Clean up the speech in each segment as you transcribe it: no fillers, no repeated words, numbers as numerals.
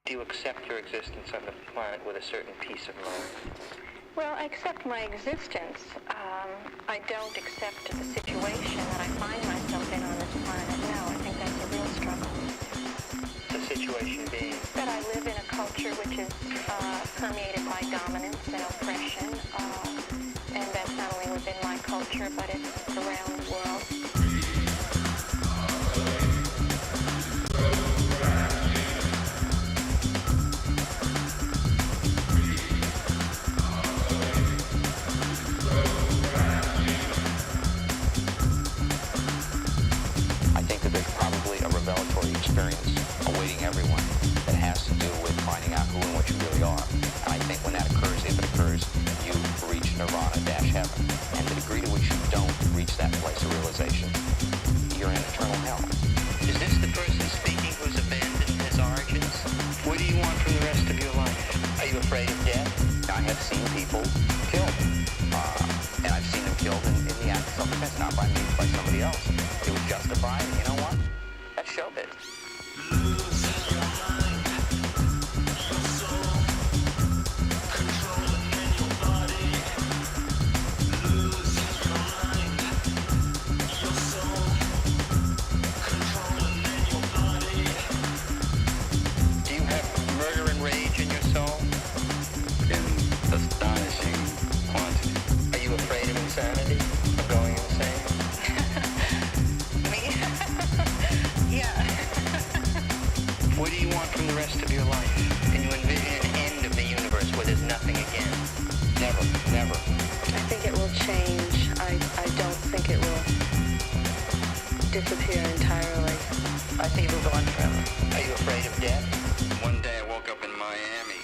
Do you accept your existence on the planet with a certain peace of mind? Well, I accept my existence. I don't accept the situation that I find myself in on this planet now. I think that's a real struggle. The situation being? That I live in a culture which is permeated by dominance and oppression, and that's not only within my culture, but it's around the world. Experience awaiting everyone that has to do with finding out who and what you really are. And I think when that occurs, if it occurs, you reach nirvana-heaven. And the degree to which you don't reach that place of realization, you're in eternal hell. Is this the person speaking who's abandoned his origins? What do you want from the rest of your life? Are you afraid of death? I have seen people killed. And I've seen them killed in the act of self-defense, not by me, by somebody else. It was justified, and you know what? That's showbiz. Do you have murder and rage in your soul? In astonishing quantity. Are you afraid of insanity? Of going insane? What do you want from the rest of your life? Can you envision an end of the universe where there's nothing again? Never, never. I think it will change. I don't think it will disappear entirely. I think it will go on forever. Are you afraid of death? One day I woke up in Miami.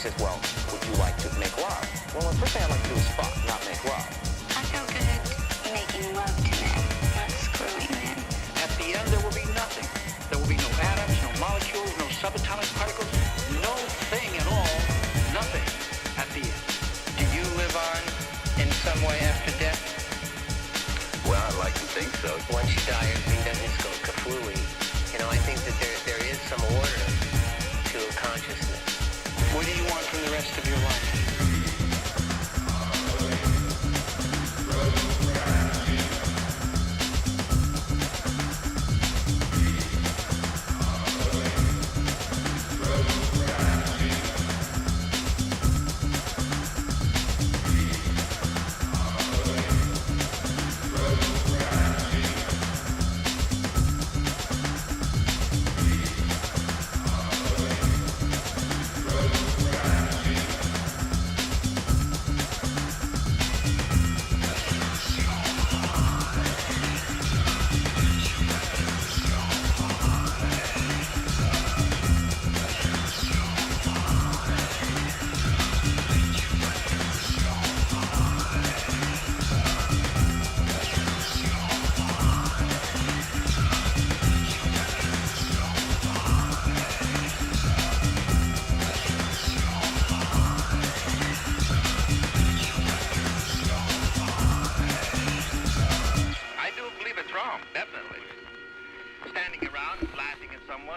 Says, well, would you like to make love? Well, the first thing I'd like to do is fuck, not make love. I feel good making love to men, not screwing men. At the end, there will be nothing. There will be no atoms, no molecules, no subatomic particles, no thing at all, nothing at the end. Do you live on in some way after death? Well, I'd like to think so. Once you die, everything doesn't just go kaflooey. You know, I think that there is some order to consciousness. What do you want from the rest of your life?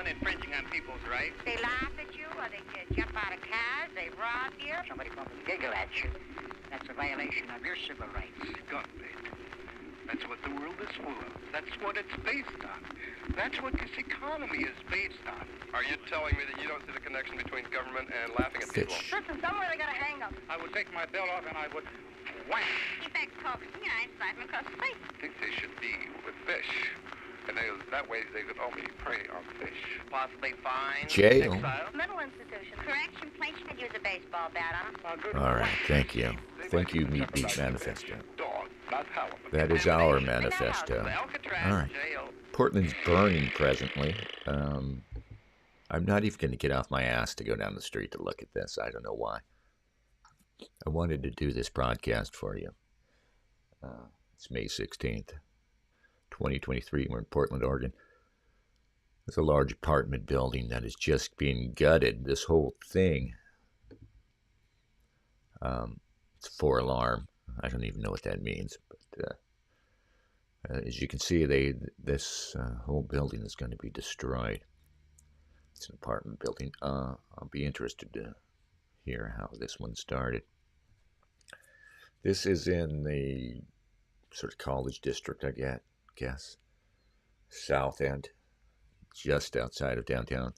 Infringing on people's rights. They laugh at you, or they jump out of cars, they rob you. Somebody come and giggle at you. That's a violation of your civil rights. God, mate. That's what the world is full of. That's what it's based on. That's what this economy is based on. Are you telling me that you don't see the connection between government and laughing at people? Listen, somewhere they gotta hang them. I would take my belt off and I would whack. He begs coaxing, I slap him across the face. I think they should be with fish. And that way they could only prey on fish. Possibly fine. Jail. Exile. Mental institution. Correction, place should use a baseball bat on him. All right, thank you. Thank you, Meat Beat Manifesto. Dog, not halibut. That is our manifesto. Alcatraz All right. jail. Portland's burning presently. I'm not even going to get off my ass to go down the street to look at this. I don't know why. I wanted to do this broadcast for you. It's May 16th, 2023. We're in Portland, Oregon. There's a large apartment building that is just being gutted. This whole thing. It's 4-alarm. I don't even know what that means. But as you can see, this whole building is going to be destroyed. It's an apartment building. I'll be interested to hear how this one started. This is in the sort of college district, I guess. South End, just outside of downtown.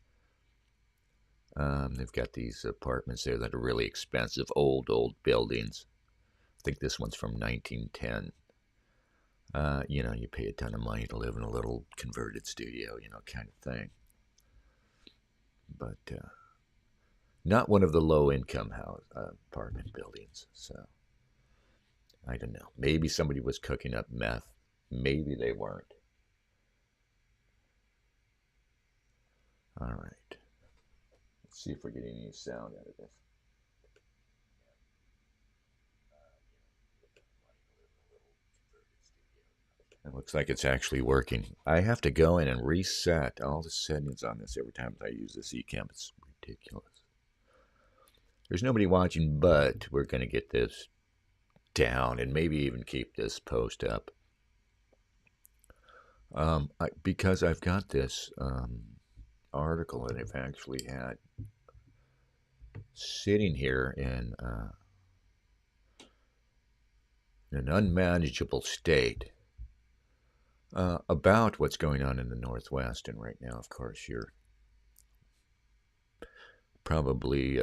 They've got these apartments there that are really expensive, old buildings. I think this one's from 1910. You pay a ton of money to live in a little converted studio, kind of thing. But not one of the low-income apartment buildings. So I don't know. Maybe somebody was cooking up meth. Maybe they weren't. All right. Let's see if we're getting any sound out of this. It looks like it's actually working. I have to go in and reset all the settings on this every time I use this eCam. It's ridiculous. There's nobody watching, but we're going to get this down and maybe even keep this post up. Because I've got this article that I've actually had sitting here in an unmanageable state. About what's going on in the Northwest. And right now, of course, you're probably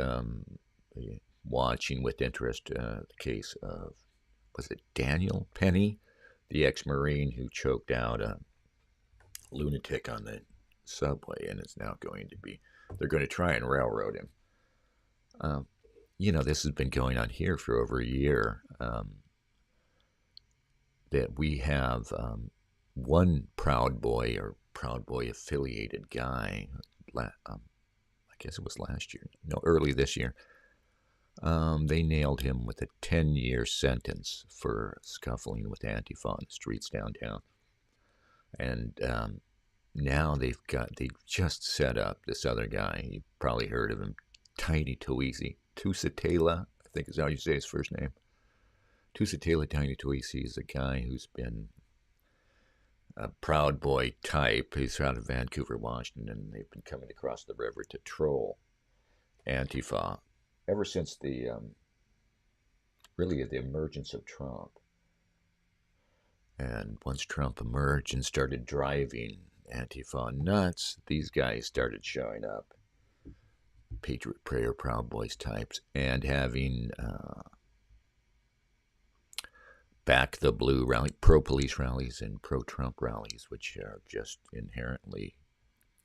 watching with interest the case of, was it Daniel Penny, the ex-Marine who choked out a lunatic on the subway and is now they're going to try and railroad him. This has been going on here for over a year. That we have one Proud Boy or Proud Boy affiliated guy, I guess it was last year, no, early this year, they nailed him with a 10-year sentence for scuffling with Antifa on the streets downtown. And now they just set up this other guy. You probably heard of him, Tiny Tuisi. Tusitala, I think is how you say his first name. Tusitala Tiny Tuisi is a guy who's been a Proud Boy type. He's out of Vancouver, Washington, and they've been coming across the river to troll Antifa ever since the emergence of Trump. And once Trump emerged and started driving Antifa nuts, these guys started showing up, Patriot Prayer, Proud Boys types, and having Back the Blue rally, pro-police rallies and pro-Trump rallies, which are just inherently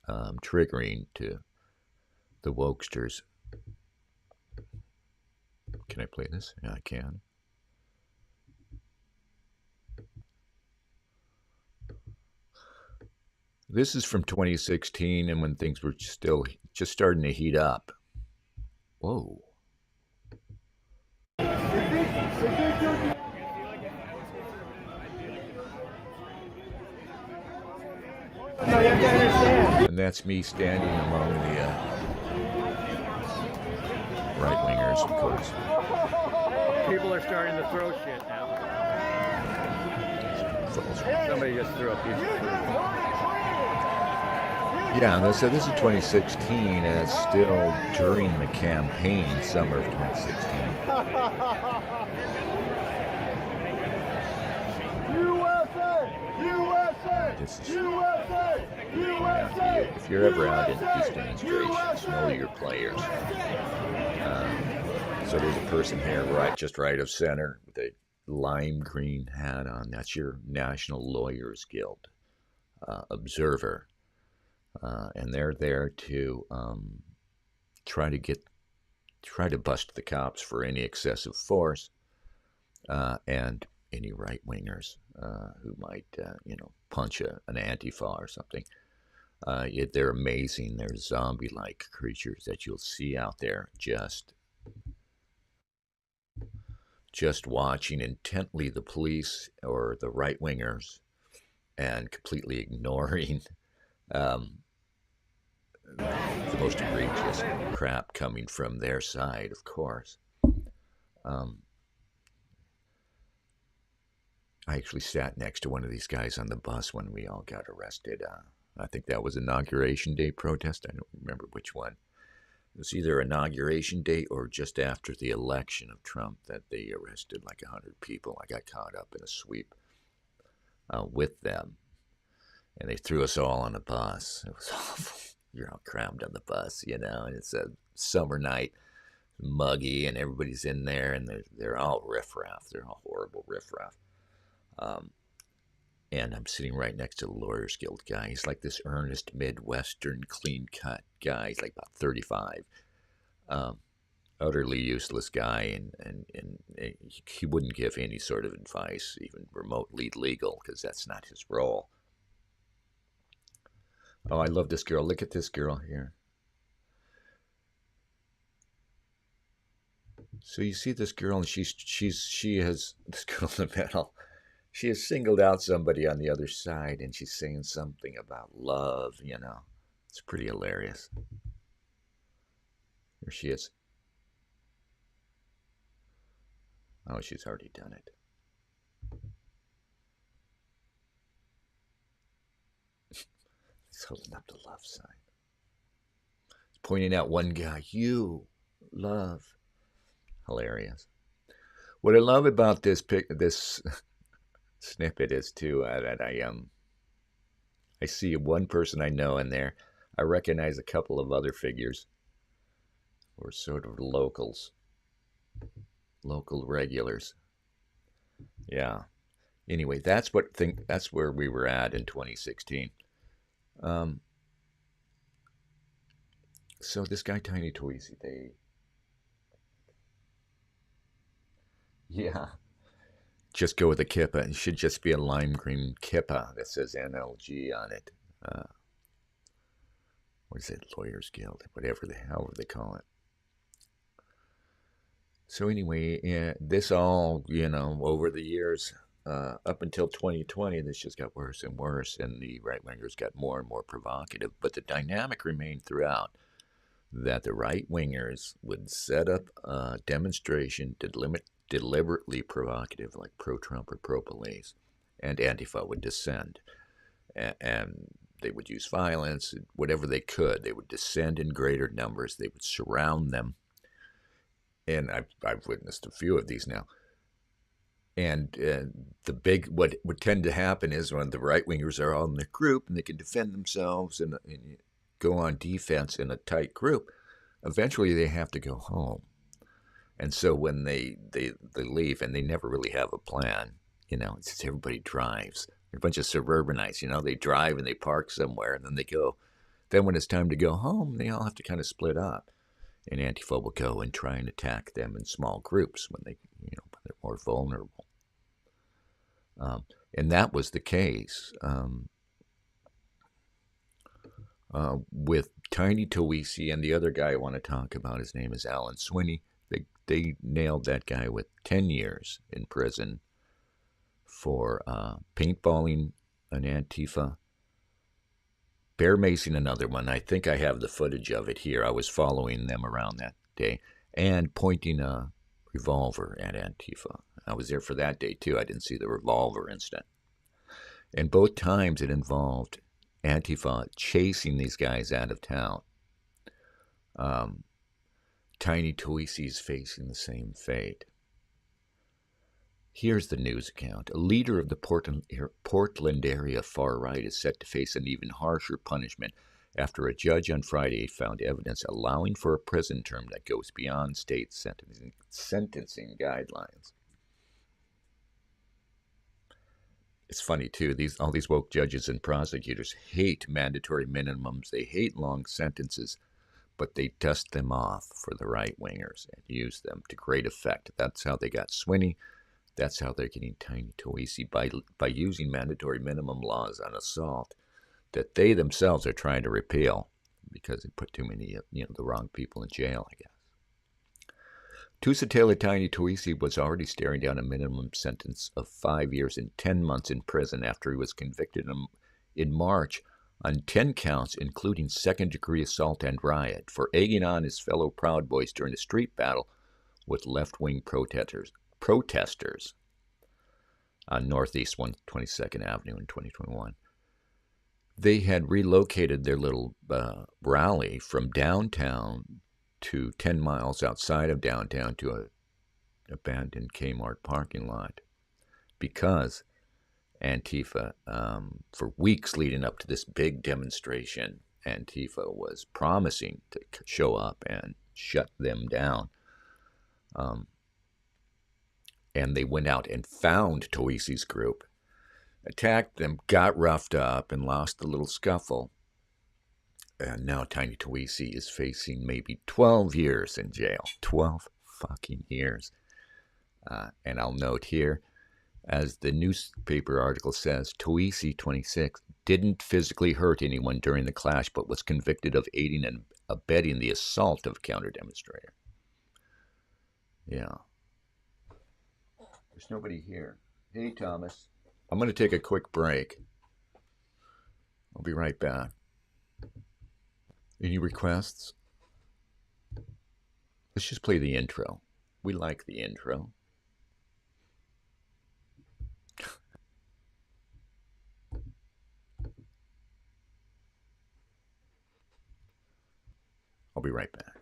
triggering to the wokesters. Can I play this? Yeah, I can. This is from 2016, and when things were still just starting to heat up. Whoa. And that's me standing among the right-wingers, of course. People are starting to throw shit now. Somebody just threw a piece of fruit. Yeah, so this is 2016, and it's still during the campaign, summer of 2016. USA! USA! This is, USA! USA! if you're ever out in these demonstrations, know your players. So there's a person here, just right of center, with a lime green hat on. That's your National Lawyers Guild observer. And they're there to try to bust the cops for any excessive force, and any right-wingers who might, punch an antifa or something. They're amazing. They're zombie-like creatures that you'll see out there just watching intently the police or the right-wingers and completely ignoring the most egregious crap coming from their side, of course. I actually sat next to one of these guys on the bus when we all got arrested. I think that was Inauguration Day protest. I don't remember which one. It was either Inauguration Day or just after the election of Trump that they arrested like 100 people. I got caught up in a sweep with them. And they threw us all on a bus. It was awful. You're all crammed on the bus, and it's a summer night, muggy, and everybody's in there, and they're all riffraff. They're all horrible riffraff. And I'm sitting right next to the Lawyers Guild guy. He's like this earnest, Midwestern, clean-cut guy. He's like about 35. Utterly useless guy, and he wouldn't give any sort of advice, even remotely legal, because that's not his role. Oh, I love this girl. Look at this girl here. So you see this girl, and she has this girl in the middle. She has singled out somebody on the other side, and she's saying something about love. It's pretty hilarious. Here she is. Oh, she's already done it. He's holding up the love sign. He's pointing out one guy. You love. Hilarious. What I love about this snippet is too that I see one person I know in there. I recognize a couple of other figures, or sort of local regulars. Yeah. Anyway, that's where we were at in 2016. So this guy Tiny Tweezy, just go with a kippa. It should just be a lime green kippa that says NLG on it. What is it? Lawyers Guild, however they call it. So anyway, this all, over the years, up until 2020, this just got worse and worse, and the right-wingers got more and more provocative. But the dynamic remained throughout, that the right-wingers would set up a demonstration deliberately provocative, like pro-Trump or pro-police, and Antifa would descend. And they would use violence, whatever they could. They would descend in greater numbers. They would surround them. And I've witnessed a few of these now. And what would tend to happen is when the right-wingers are all in the group and they can defend themselves and go on defense in a tight group, eventually they have to go home. And so when they leave, and they never really have a plan, it's just everybody drives. They're a bunch of suburbanites, they drive and they park somewhere and then they go. Then when it's time to go home, they all have to kind of split up. And Antifa will go and try and attack them in small groups when they're more vulnerable. And that was the case with Tiny Tweezy, and the other guy I want to talk about, his name is Alan Swinney. They nailed that guy with 10 years in prison for paintballing an Antifa, bear macing another one. I think I have the footage of it here. I was following them around that day, and pointing a revolver at Antifa. I was there for that day too. I didn't see the revolver incident. And both times it involved Antifa chasing these guys out of town. Tiny Tweezy's facing the same fate. Here's the news account. A leader of the Portland area far right is set to face an even harsher punishment after a judge on Friday found evidence allowing for a prison term that goes beyond state sentencing guidelines. It's funny, too. All these woke judges and prosecutors hate mandatory minimums. They hate long sentences, but they dust them off for the right-wingers and use them to great effect. That's how they got Swinney. That's how they're getting Tiny Toisi, by using mandatory minimum laws on assault that they themselves are trying to repeal because they put too many, the wrong people in jail, I guess. Tusitala Tiny Toisi was already staring down a minimum sentence of 5 years and 10 months in prison after he was convicted in March on 10 counts, including second-degree assault and riot, for egging on his fellow Proud Boys during a street battle with left-wing protesters on Northeast 122nd Avenue in 2021. They had relocated their little rally from downtown to 10 miles outside of downtown to an abandoned Kmart parking lot because Antifa, for weeks leading up to this big demonstration, Antifa was promising to show up and shut them down. And they went out and found Toisi's group, attacked them, got roughed up, and lost a little scuffle. And now Tiny Toisi is facing maybe 12 years in jail. 12 fucking years. And I'll note here, as the newspaper article says, Toisi, 26, didn't physically hurt anyone during the clash, but was convicted of aiding and abetting the assault of a counter-demonstrator. Yeah. There's nobody here. Hey, Thomas. I'm going to take a quick break. I'll be right back. Any requests? Let's just play the intro. We like the intro. I'll be right back.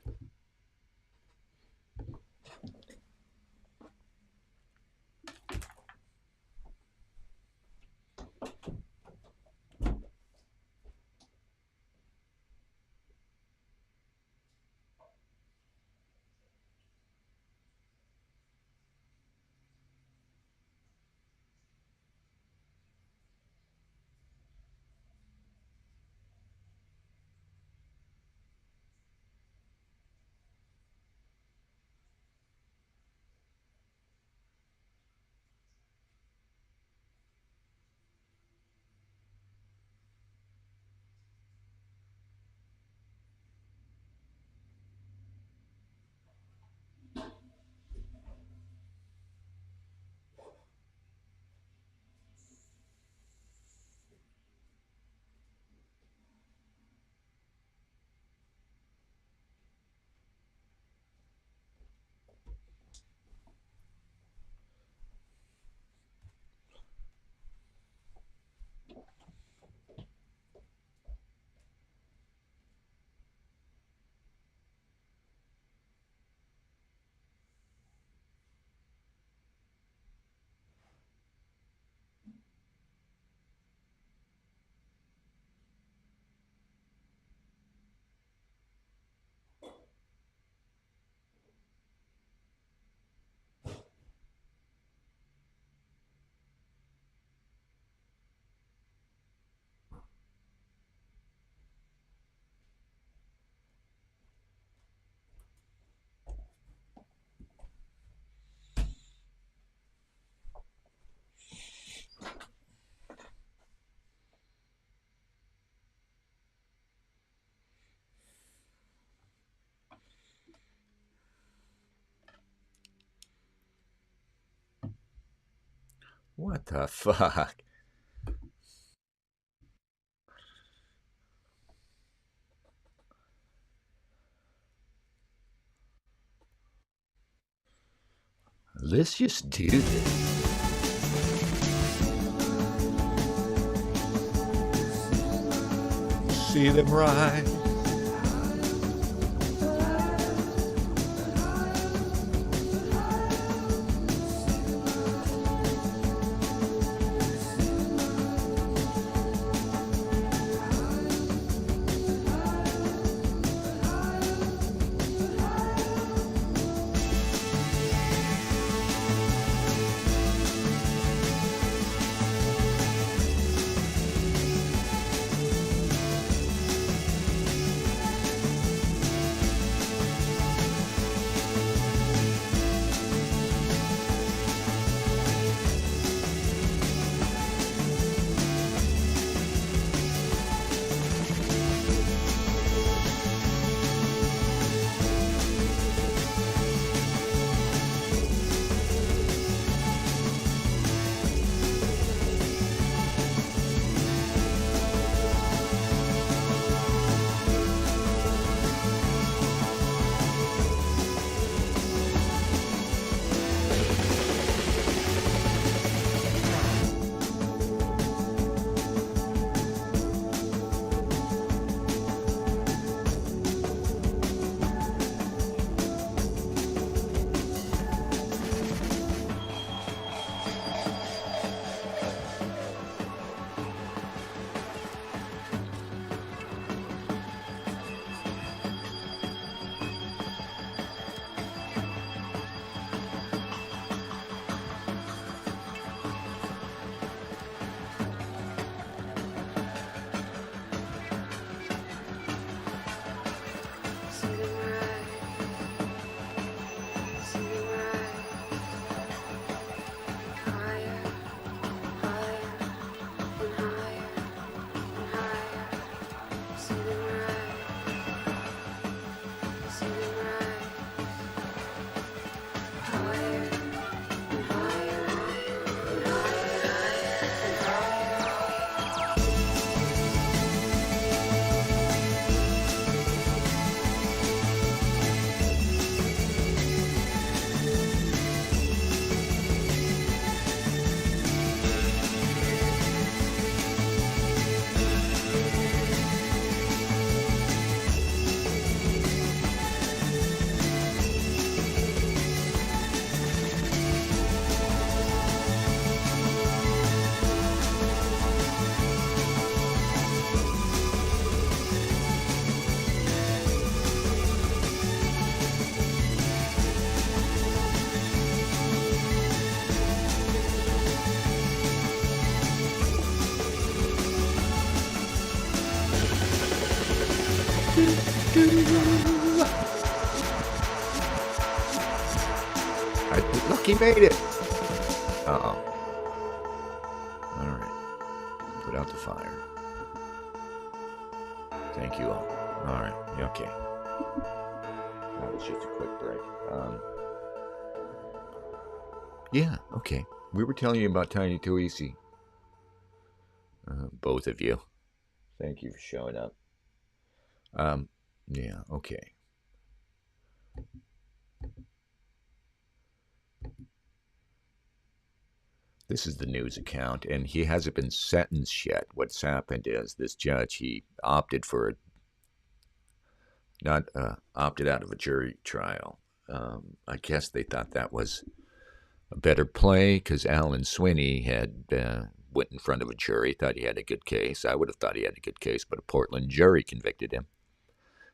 What the fuck? Let's just do this. See them rise. Look, he made it. Uh-oh. All right. Put out the fire. Thank you all. All right. Okay. That was just a quick break. Yeah, okay. We were telling you about Tiny Tuisi. Both of you. Thank you for showing up. Yeah, okay. This is the news account, and he hasn't been sentenced yet. What's happened is this judge, he opted for opted out of a jury trial. I guess they thought that was a better play because Alan Swinney had went in front of a jury, thought he had a good case. I would have thought he had a good case, but a Portland jury convicted him,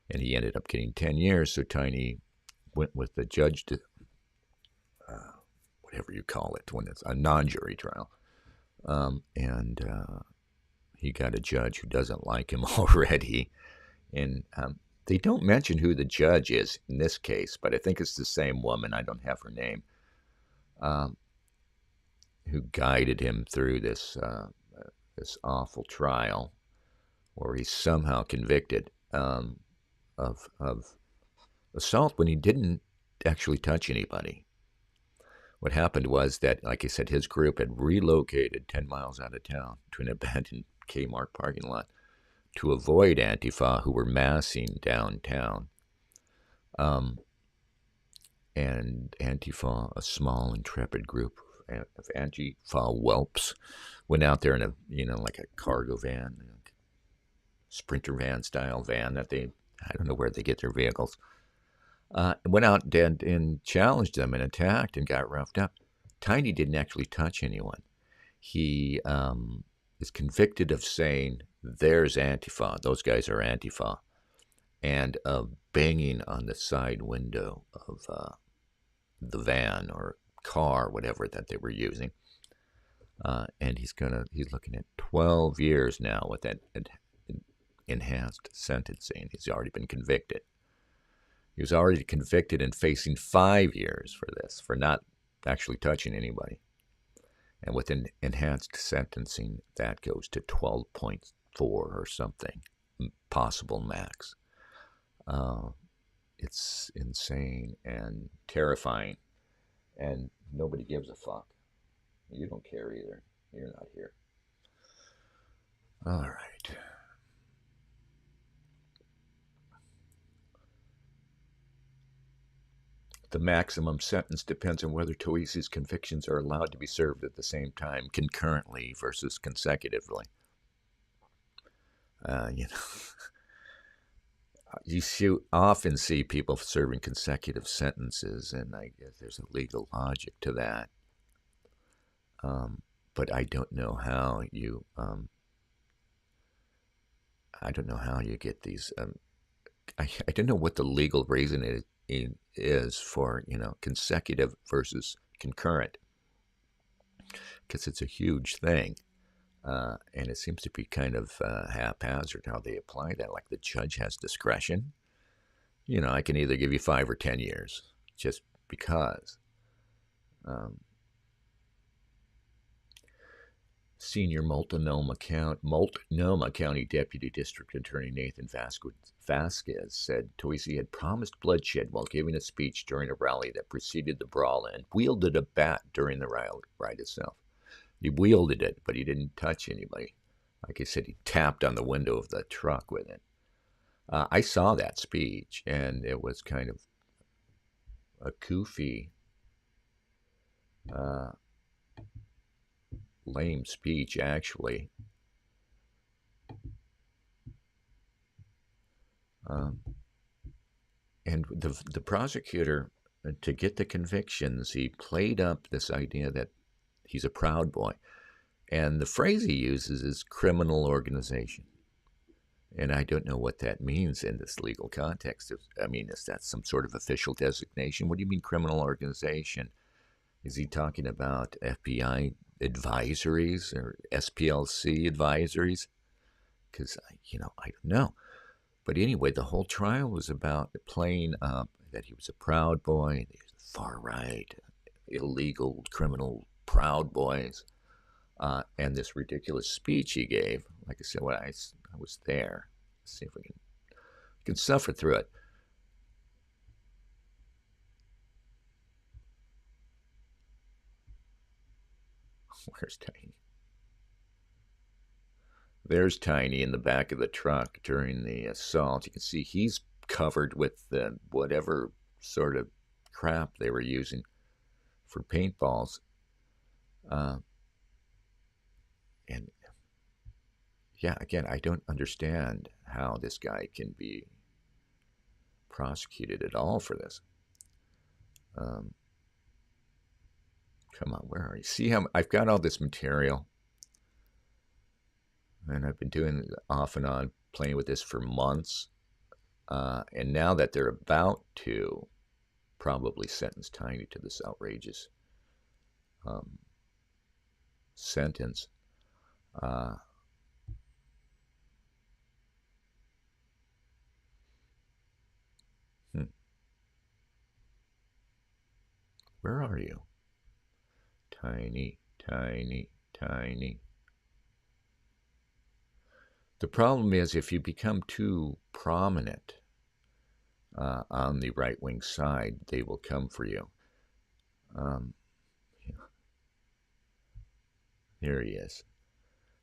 and he ended up getting 10 years. So Tiny went with the judge to whatever you call it when it's a non-jury trial, and he got a judge who doesn't like him already, and they don't mention who the judge is in this case, but I think it's the same woman. I don't have her name. Who guided him through this awful trial, where he's somehow convicted of assault when he didn't actually touch anybody. What happened was that, like I said, his group had relocated 10 miles out of town to an abandoned Kmart parking lot to avoid Antifa, who were massing downtown. And Antifa, a small, intrepid group of Antifa whelps, went out there in a, like a cargo van, Sprinter van style van that I don't know where they get their vehicles. Went out and challenged them and attacked and got roughed up. Tiny didn't actually touch anyone. He is convicted of saying, "There's Antifa. Those guys are Antifa," and of banging on the side window of the van or car, whatever that they were using. And he's looking at 12 years now with that enhanced sentencing. He's already been convicted. He was already convicted and facing 5 years for this, for not actually touching anybody. And with an enhanced sentencing, that goes to 12.4 or something, possible max. It's insane and terrifying, and nobody gives a fuck. You don't care either. You're not here. All right. The maximum sentence depends on whether Tuisi's convictions are allowed to be served at the same time, concurrently versus consecutively. You often see people serving consecutive sentences, and I guess there's a legal logic to that. But I don't know how you. I don't know how you get these. I don't know what the legal reason is for consecutive versus concurrent, because it's a huge thing. And it seems to be kind of haphazard how they apply that. Like the judge has discretion. I can either give you 5 or 10 years just because. Senior Multnomah County Deputy District Attorney Nathan Vasquez said Tuisi had promised bloodshed while giving a speech during a rally that preceded the brawl and wielded a bat during the riot itself. He wielded it, but he didn't touch anybody. Like I said, he tapped on the window of the truck with it. I saw that speech, and it was kind of a goofy, lame speech, actually. And the prosecutor, to get the convictions, he played up this idea that he's a Proud Boy. And the phrase he uses is criminal organization. And I don't know what that means in this legal context. I mean, is that some sort of official designation? What do you mean criminal organization? Is he talking about FBI advisories or SPLC advisories? Because, I don't know. But anyway, the whole trial was about playing up that he was a Proud Boy, far right, illegal, criminal Proud Boys, and this ridiculous speech he gave. Like I said, when I was there, let's see if we can suffer through it. Where's Tiny? There's Tiny in the back of the truck during the assault. You can see he's covered with whatever sort of crap they were using for paintballs. And yeah, again, I don't understand how this guy can be prosecuted at all for this. Come on, where are you? See how I've got all this material, and I've been doing off and on playing with this for months, and now that they're about to probably sentence Tiny to this outrageous sentence, where are you? Tiny, Tiny, Tiny. The problem is if you become too prominent on the right-wing side, they will come for you. Here he is.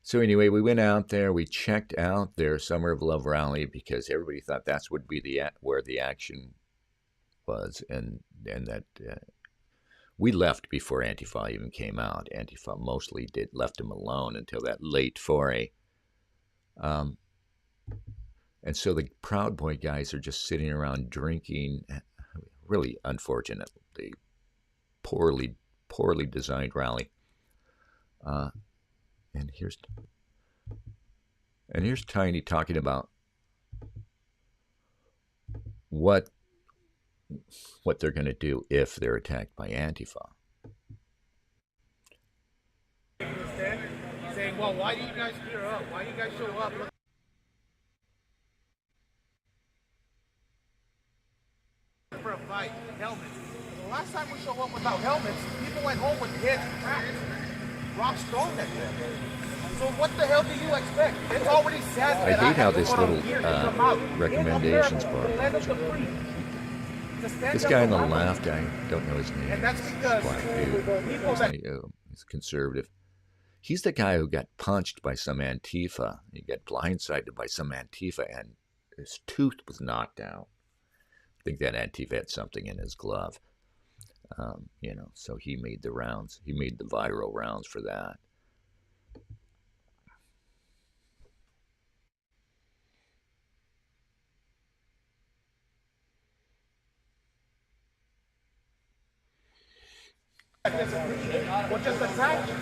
So anyway, we went out there. We checked out their Summer of Love rally because everybody thought that's would be where the action was, and that we left before Antifa even came out. Antifa mostly left him alone until that late foray. And so the Proud Boy guys are just sitting around drinking. Really unfortunately, poorly designed rally. And here's Tiny talking about what they're going to do if they're attacked by Antifa. Saying, well, why do you guys gear up? Why do you guys show up? For a fight, helmets. The last time we show up without helmets, people went home with heads cracked, rocks thrown at them. So what the hell do you expect? It's already said that I hate how this little recommendations book. This guy on the left, I don't know his name. And that's because he's conservative. He's the guy who got punched by some Antifa. He got blindsided by some Antifa, and his tooth was knocked out. I think that Antifa had something in his glove. So he made the rounds. He made the viral rounds for that. Or just attack you.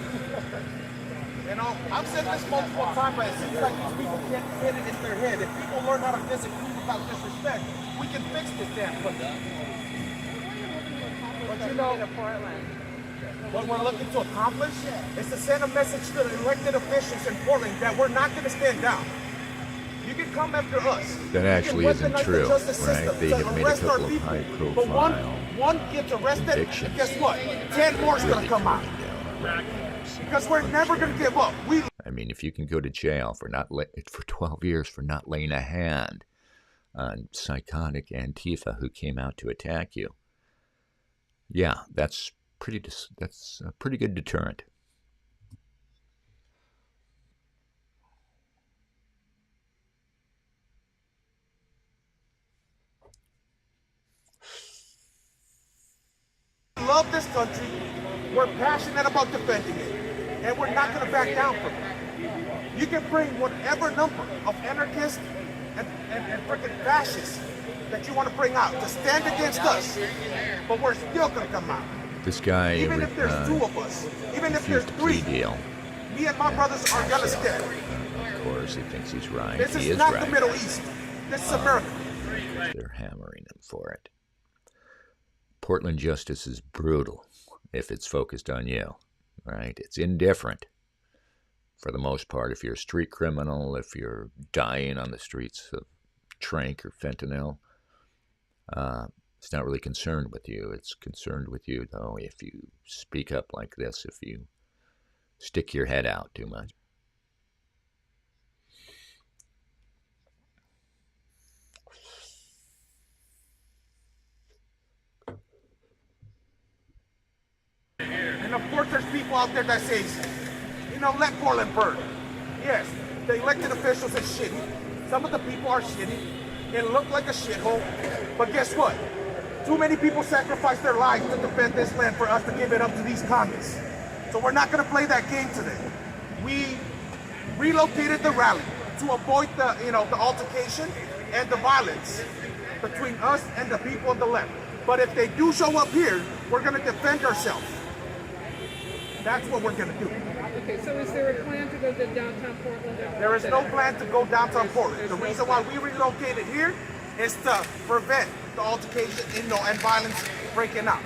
You know, I've said this multiple times, but it seems like these people can't get it in their head. If people learn how to disagree without disrespect, we can fix this damn thing. But you know, what we're looking to accomplish is to send a message to the elected officials in Portland that we're not going to stand down. You can come after us. That actually isn't true, right? They have made a couple of high-profile one gets arrested, and guess what? 10 more is going to come out. Because we're never going to give up. I mean, if you can go to jail for 12 years for not laying a hand on psychotic Antifa who came out to attack you, yeah, that's a pretty good deterrent. We love this country. We're passionate about defending it, and we're not going to back down from it. You can bring whatever number of anarchists and freaking fascists that you want to bring out to stand against us, but we're still going to come out. This guy, even if there's 2 of us, even if there's 3, me and my brothers are going to stand. Of course, he thinks he's right. This is not right. The Middle East. This is America. They're hammering him for it. Portland justice is brutal if it's focused on you, right? It's indifferent for the most part. If you're a street criminal, if you're dying on the streets of trank or fentanyl. It's not really concerned with you. It's concerned with you, though, if you speak up like this, if you stick your head out too much. And of course there's people out there that says, let Portland burn. Yes, the elected officials are shitty. Some of the people are shitty. It looked like a shithole. But guess what? Too many people sacrificed their lives to defend this land for us to give it up to these commies. So we're not going to play that game today. We relocated the rally to avoid the altercation and the violence between us and the people on the left. But if they do show up here, we're going to defend ourselves. That's what we're going to do. Okay, so is there a plan to go to downtown Portland? There is no plan to go downtown Portland. The reason why we relocated here is to prevent the altercation and violence breaking out.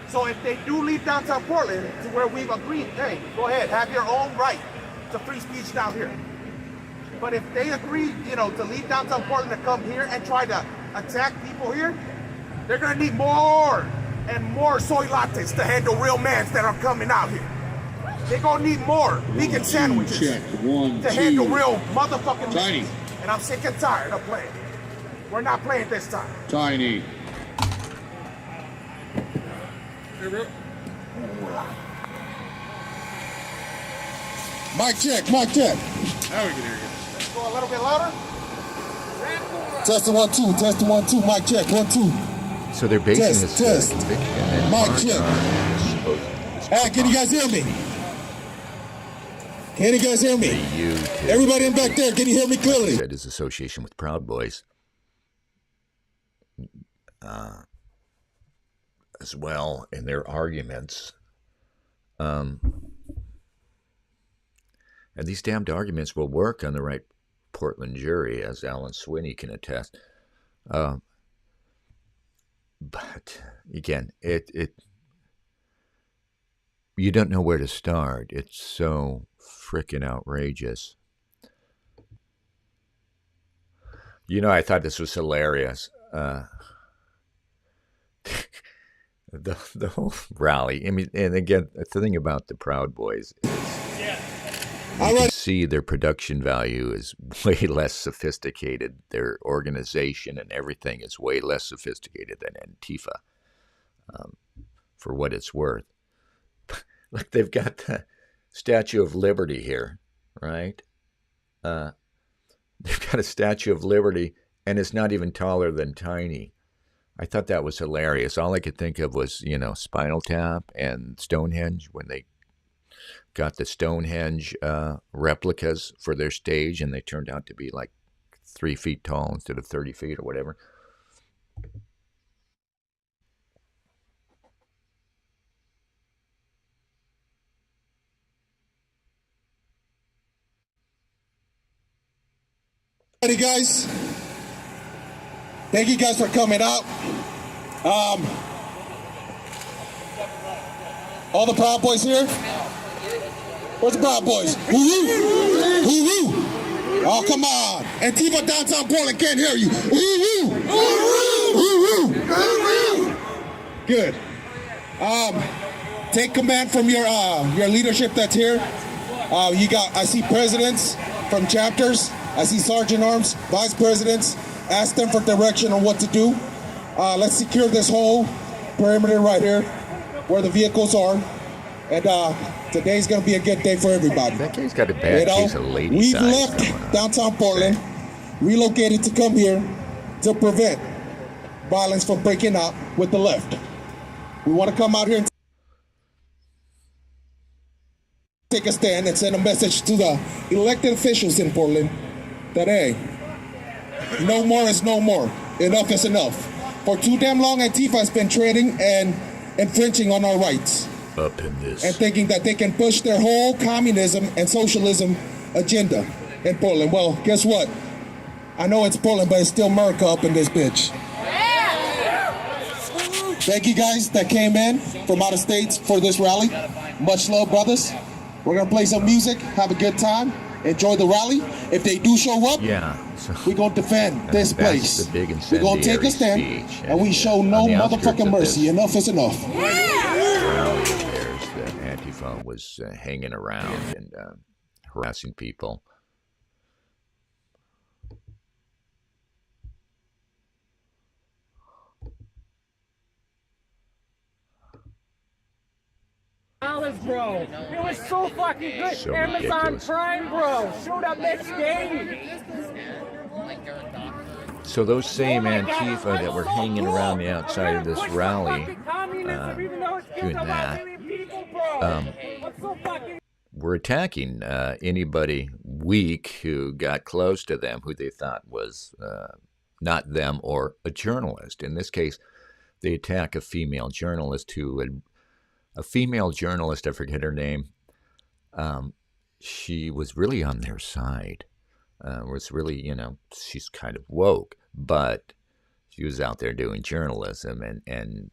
So if they do leave downtown Portland to where we've agreed, hey, go ahead, have your own right to free speech down here. But if they agree, to leave downtown Portland to come here and try to attack people here, they're going to need more and more soy lattes to handle real mans that are coming out here. They're going to need more vegan sandwiches to handle real motherfucking Tiny. mans. And I'm sick and tired of playing. We're not playing this time. Tiny. Mic check, mic check. Now we can hear you. Let's go a little bit louder. Testing 1 2, testing 1 2, mic check 1 2. So they're basing Test. conviction and Mic march check. on Hey, can you guys hear me? Can you guys hear me? Everybody in back there, can you hear me clearly? Said his association with Proud Boys as well in their arguments. And these damned arguments will work on the right Portland jury, as Alan Swinney can attest. But again, you don't know where to start. It's so freaking outrageous. I thought this was hilarious. The whole rally. I mean, and again, the thing about the Proud Boys is you can see their production value is way less sophisticated. Their organization and everything is way less sophisticated than Antifa, for what it's worth. Like, they've got the Statue of Liberty here, right? They've got a Statue of Liberty, and it's not even taller than Tiny. I thought that was hilarious. All I could think of was, Spinal Tap and Stonehenge, when they got the Stonehenge replicas for their stage, and they turned out to be like 3 feet tall instead of 30 feet or whatever. Ready, guys? Thank you guys for coming out. All the Proud Boys here? Where's the Proud Boys? Woo-hoo! Woo-hoo! Oh, come on. Antifa downtown Portland can't hear you. Woo-hoo! Woo-hoo! Woo-hoo! Good. Take command from your leadership that's here. I see presidents from chapters. I see sergeant arms, vice presidents. Ask them for direction on what to do. Let's secure this whole perimeter right here where the vehicles are. And today's going to be a good day for everybody. That guy's got a bad case of lady we've size left downtown Portland, relocated to come here to prevent violence from breaking out with the left. We want to come out here and take a stand and send a message to the elected officials in Portland that, hey, no more is no more. Enough is enough. For too damn long, Antifa has been treading and infringing on our rights. Up in this. And thinking that they can push their whole communism and socialism agenda in Portland. Well, guess what? I know it's Portland, but it's still America up in this bitch. Thank you guys that came in from out of states for this rally. Much love, brothers. We're going to play some music, have a good time. enjoy the rally. If they do show up, so we're going to defend this place. The big we're going to take a stand, speech, and we show no motherfucking mercy. Enough is enough. There's the Antifa was hanging around and harassing people. Bro, it was so fucking good. So Amazon ridiculous. Prime, bro. Showed up next day. So those same Antifa that were hanging around the outside of this rally, doing that, were attacking anybody weak who got close to them, who they thought was not them or a journalist. In this case, they attack a female journalist I forget her name. She was really on their side. Was really, she's kind of woke, but she was out there doing journalism, and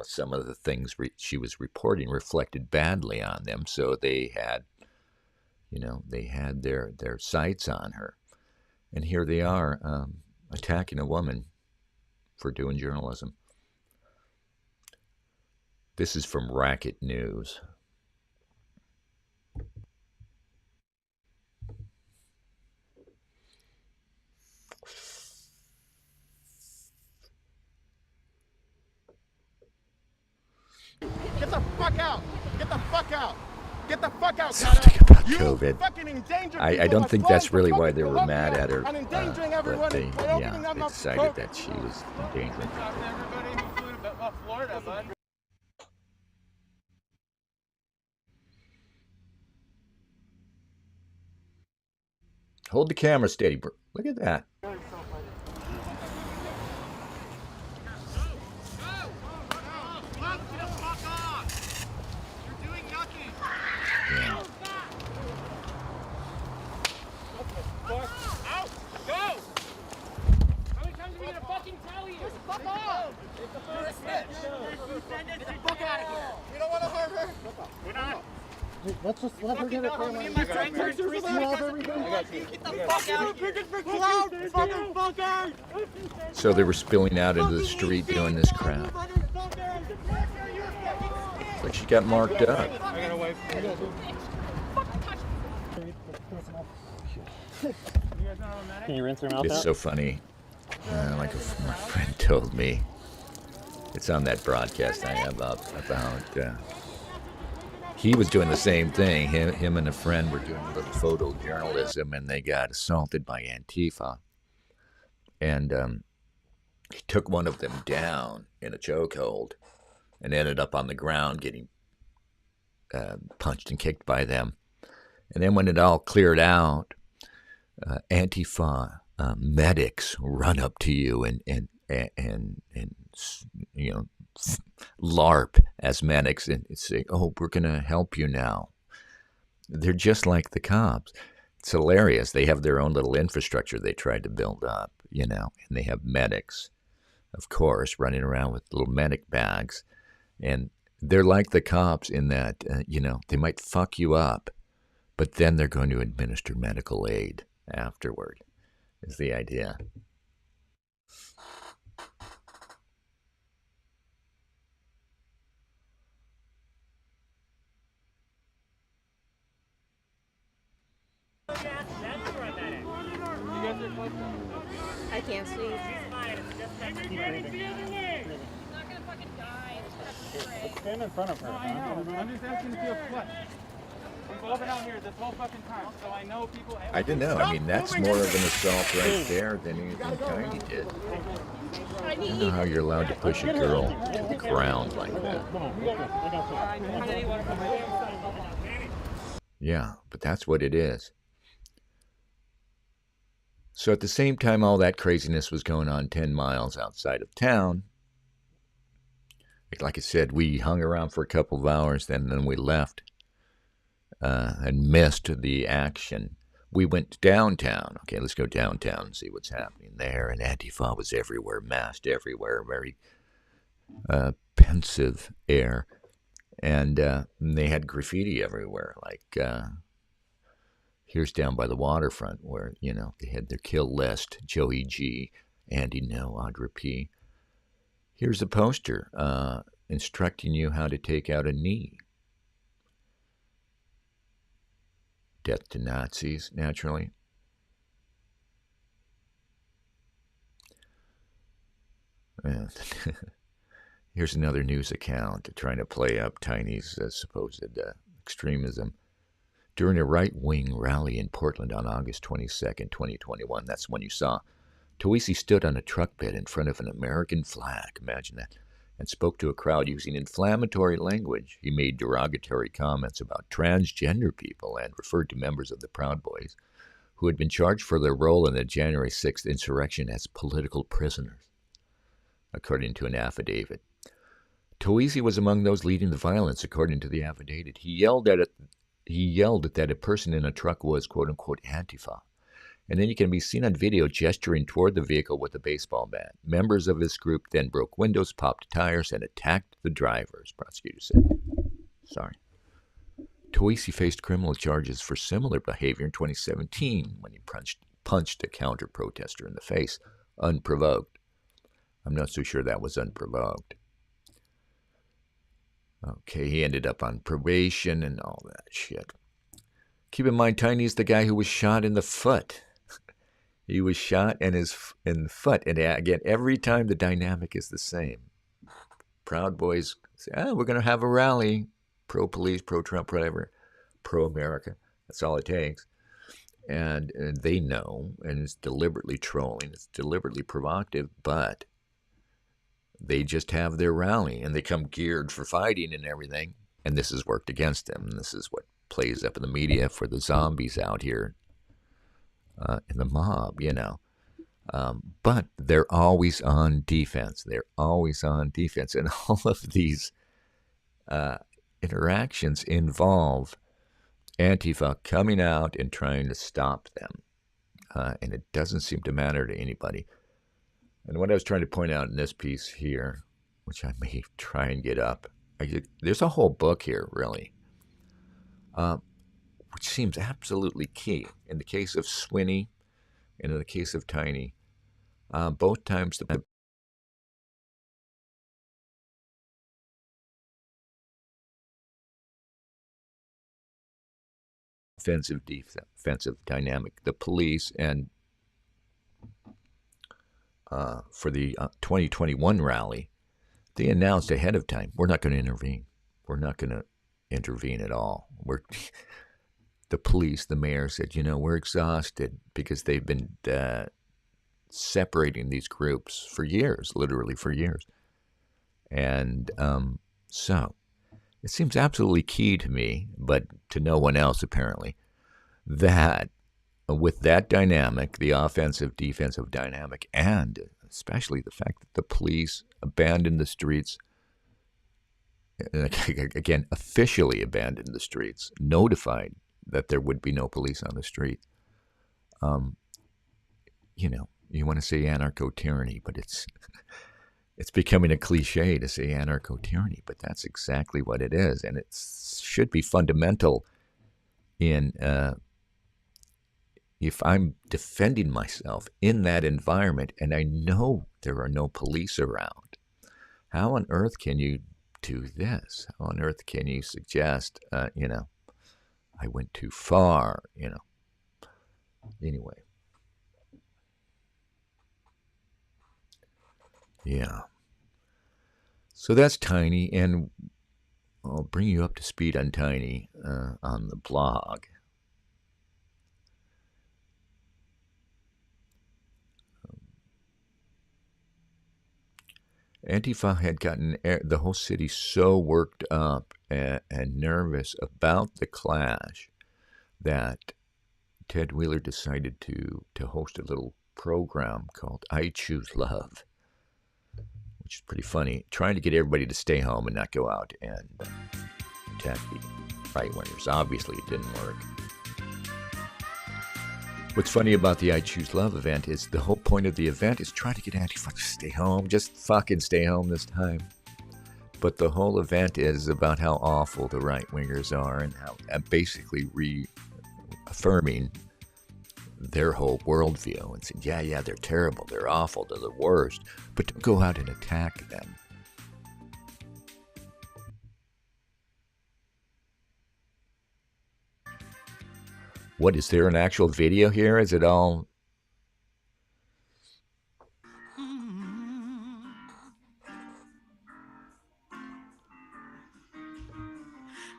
some of the things she was reporting reflected badly on them. So they had, they had their sights on her, and here they are attacking a woman for doing journalism. This is from Racket News. Get the fuck out! Get the fuck out! Get the fuck out, Something about COVID. I don't think that's really why they were mad at her, but they decided that she was endangering people. Hold the camera steady, bro. Look at that. Let's just let her get it. So they were spilling out into the street doing this crap. Like she got marked up. Can you rinse her mouth out? It's so funny. Like my friend told me, it's on that broadcast I have up about. He was doing the same thing. Him and a friend were doing a little photojournalism, and they got assaulted by Antifa. And he took one of them down in a chokehold and ended up on the ground getting punched and kicked by them. And then when it all cleared out, Antifa medics run up to you and LARP as medics and say, "Oh, we're going to help you now." They're just like the cops. It's hilarious. They have their own little infrastructure they tried to build up, and they have medics, of course, running around with little medic bags. And they're like the cops in that, they might fuck you up, but then they're going to administer medical aid afterward, is the idea. I can't see. Stand in front of her. I'm just asking if you have flesh. We've all been out here this whole fucking time, so I know people. I don't know. I mean, that's more of an assault right there than anything Tiny did. I don't know how you're allowed to push a girl to the ground like that. Yeah, but that's what it is. So at the same time all that craziness was going on 10 miles outside of town, like I said, we hung around for a couple of hours, then we left and missed the action. We went downtown. Okay, let's go downtown and see what's happening there. And Antifa was everywhere, masked everywhere, very pensive air. And they had graffiti everywhere, like Here's down by the waterfront where, you know, they had their kill list. Joey G, Andy No, Audra P. Here's a poster instructing you how to take out a knee. Death to Nazis, naturally. And here's another news account trying to play up Tiny's supposed extremism. During a right-wing rally in Portland on August 22nd, 2021, that's when you saw Toisi stood on a truck bed in front of an American flag, imagine that, and spoke to a crowd using inflammatory language. He made derogatory comments about transgender people and referred to members of the Proud Boys who had been charged for their role in the January 6th insurrection as political prisoners, according to an affidavit. Toisi was among those leading the violence, according to the affidavit. He yelled that a person in a truck was, quote-unquote, antifa. And then you can be seen on video gesturing toward the vehicle with a baseball bat. Members of this group then broke windows, popped tires, and attacked the drivers, prosecutors said. Sorry. Toisi faced criminal charges for similar behavior in 2017 when he punched a counter-protester in the face, unprovoked. I'm not so sure that was unprovoked. Okay, he ended up on probation and all that shit. Keep in mind, Tiny's the guy who was shot in the foot. He was shot in the foot. And again, every time the dynamic is the same. Proud Boys say, we're going to have a rally. Pro-police, pro-Trump, whatever. Pro-America. That's all it takes. And they know, and it's deliberately trolling. It's deliberately provocative, but they just have their rally, and they come geared for fighting and everything. And this has worked against them. And this is what plays up in the media for the zombies out here in the mob, you know. But they're always on defense. They're always on defense. And all of these interactions involve Antifa coming out and trying to stop them. And it doesn't seem to matter to anybody. And what I was trying to point out in this piece here, which I may try and get up, there's a whole book here, really, which seems absolutely key. In the case of Swinney and in the case of Tiny, both times the offensive dynamic, the police, and for the 2021 rally, they announced ahead of time, we're not going to intervene. We're not going to intervene at all. The police, the mayor said, you know, we're exhausted because they've been separating these groups for years, literally for years. And so it seems absolutely key to me, but to no one else apparently, that with that dynamic, the offensive-defensive dynamic, and especially the fact that the police abandoned the streets, again, officially abandoned the streets, notified that there would be no police on the street. You know, you want to say anarcho-tyranny, but it's becoming a cliche to say anarcho-tyranny, but that's exactly what it is, and it should be fundamental in if I'm defending myself in that environment and I know there are no police around. How on earth can you do this? How on earth can you suggest, you know, I went too far, you know? Anyway. Yeah. So that's Tiny, and I'll bring you up to speed on Tiny on the blog. Antifa had gotten the whole city so worked up and nervous about the clash that Ted Wheeler decided to host a little program called I Choose Love, which is pretty funny, trying to get everybody to stay home and not go out and attack the right-wingers. Obviously, it didn't work. What's funny about the I Choose Love event is the whole point of the event is trying to get Antifa to stay home. Just fucking stay home this time. But the whole event is about how awful the right-wingers are and how basically affirming their whole worldview and saying, yeah, they're terrible, they're awful, they're the worst, but don't go out and attack them. What, is there an actual video here? Is it all...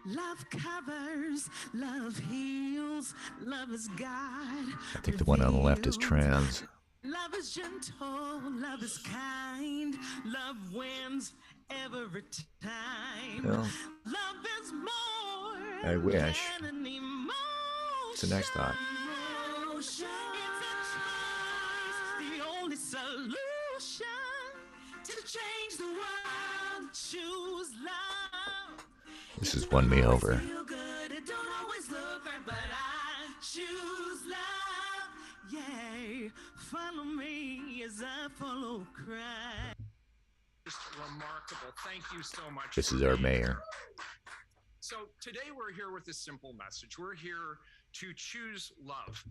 Love covers, love heals, love is God. I think the one on the left is trans. Love is gentle, love is kind, love wins every time. Well, Love is more I wish. than an emotion. It's a nice thought. It's a choice, the only solution to change the world. Choose love. This has won me over. Feel good, it don't always look right, but I choose love. Yay, follow me as I follow Christ. Just remarkable. Thank you so much. This is our mayor. So today we're here with a simple message. We're here to choose love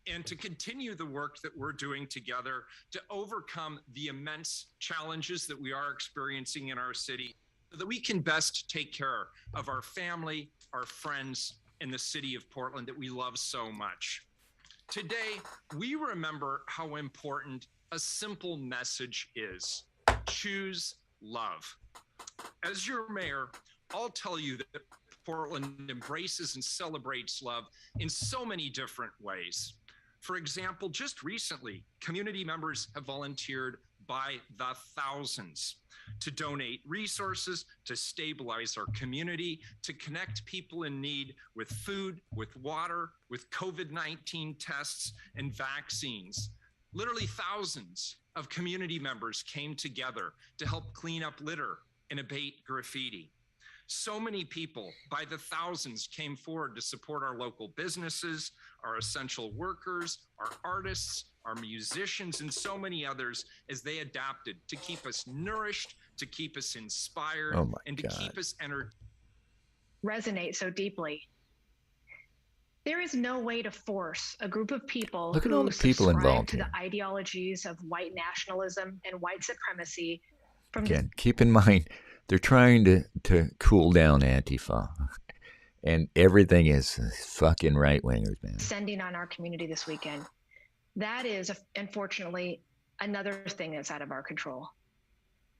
and to continue the work that we're doing together to overcome the immense challenges that we are experiencing in our city, so that we can best take care of our family, our friends, and the city of Portland that we love so much. Today, we remember how important a simple message is. Choose love. As your mayor, I'll tell you that Portland embraces and celebrates love in so many different ways. For example, just recently, community members have volunteered by the thousands to donate resources, to stabilize our community, to connect people in need with food, with water, with COVID-19 tests and vaccines. Literally thousands of community members came together to help clean up litter and abate graffiti. So many people, by the thousands, came forward to support our local businesses, our essential workers, our artists, our musicians, and so many others as they adapted to keep us nourished, to keep us inspired, and to keep us entertained. Resonate so deeply. There is no way to force a group of people Look at all who the people subscribe involved to here. the ideologies of white nationalism and white supremacy from Again, keep in mind, they're trying to cool down Antifa. And everything is fucking right-wingers, man. descending on our community this weekend. That is, unfortunately, another thing that's out of our control.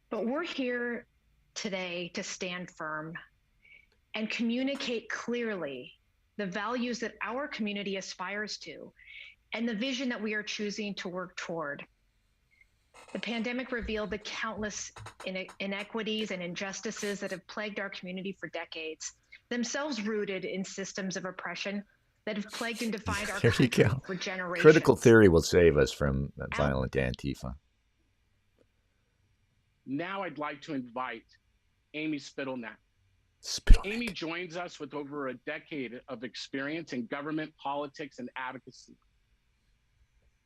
But we're here today to stand firm and communicate clearly the values that our community aspires to and the vision that we are choosing to work toward. The pandemic revealed the countless inequities and injustices that have plagued our community for decades, themselves rooted in systems of oppression that have plagued and defined our There you country go. for generations. Critical theory will save us from violent Antifa. Now I'd like to invite Amy Spittelneck. Amy joins us with over a decade of experience in government, politics, and advocacy.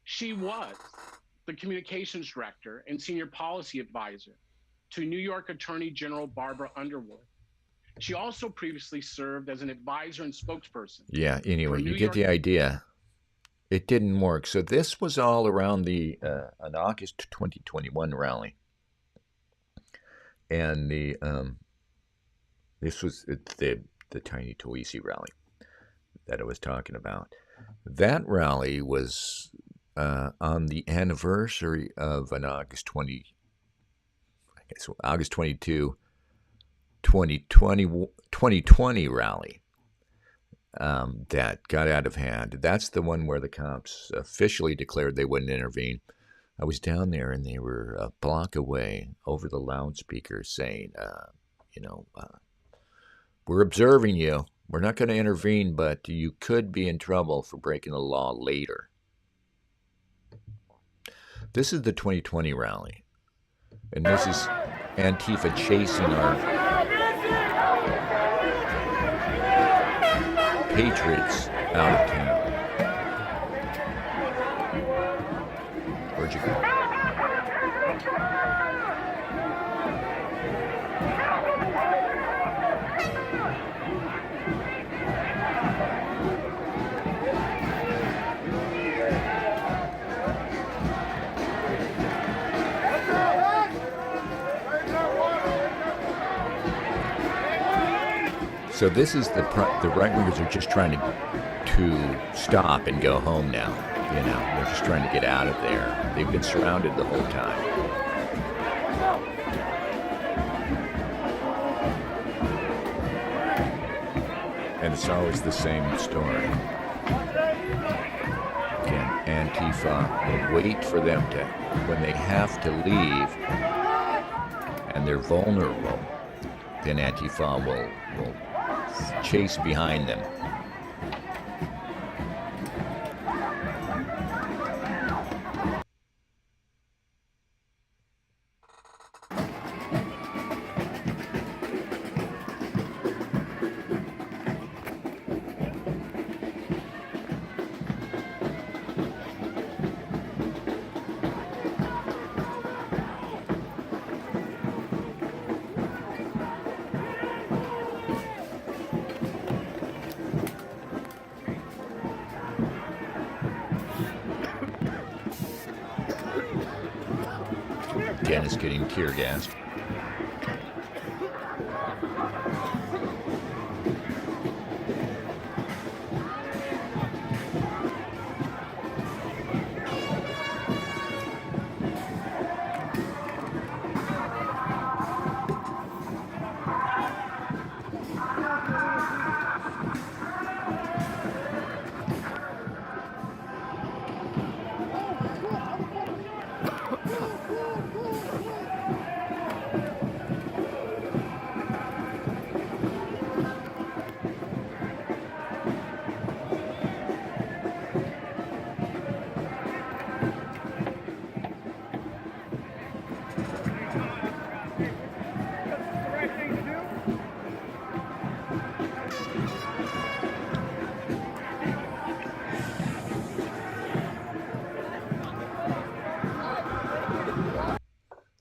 She was the communications director and senior policy advisor to New York Attorney General Barbara Underwood. She also previously served as an advisor and spokesperson. Yeah, anyway, you get the idea. It didn't work. So this was all around the an August 2021 rally. And this was the Tiny Toisi rally that I was talking about. That rally was on the anniversary of an August 22, 2020 rally that got out of hand. That's the one where the cops officially declared they wouldn't intervene. I was down there and they were a block away over the loudspeaker saying, we're observing you. We're not going to intervene, but you could be in trouble for breaking the law later. This is the 2020 rally. And this is Antifa chasing our patriots out of town. Where'd you go? So this is the right-wingers are just trying to stop and go home now. You know, they're just trying to get out of there. They've been surrounded the whole time. And it's always the same story. Again, Antifa will wait for them to, when they have to leave and they're vulnerable, then Antifa will chase behind them. Dennis getting tear gassed.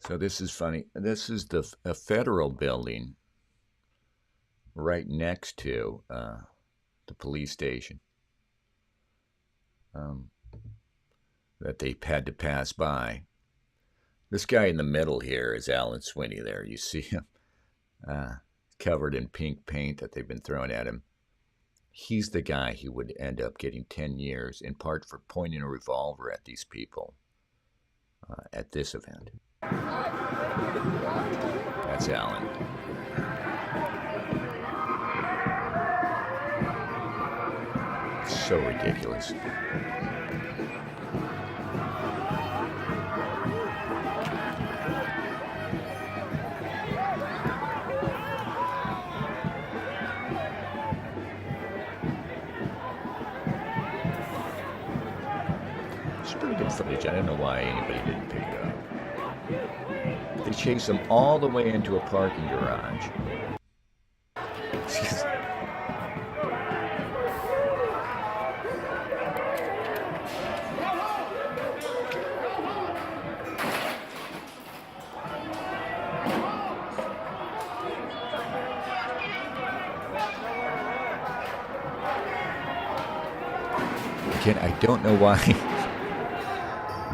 So this is funny. This is a federal building right next to the police station that they had to pass by. This guy in the middle here is Alan Swinney there. You see him covered in pink paint that they've been throwing at him. He's the guy who would end up getting 10 years, in part for pointing a revolver at these people at this event. That's Alan. So ridiculous. It's pretty good footage. I don't know why anybody didn't pick it up. They chase him all the way into a parking garage. Again, I don't know why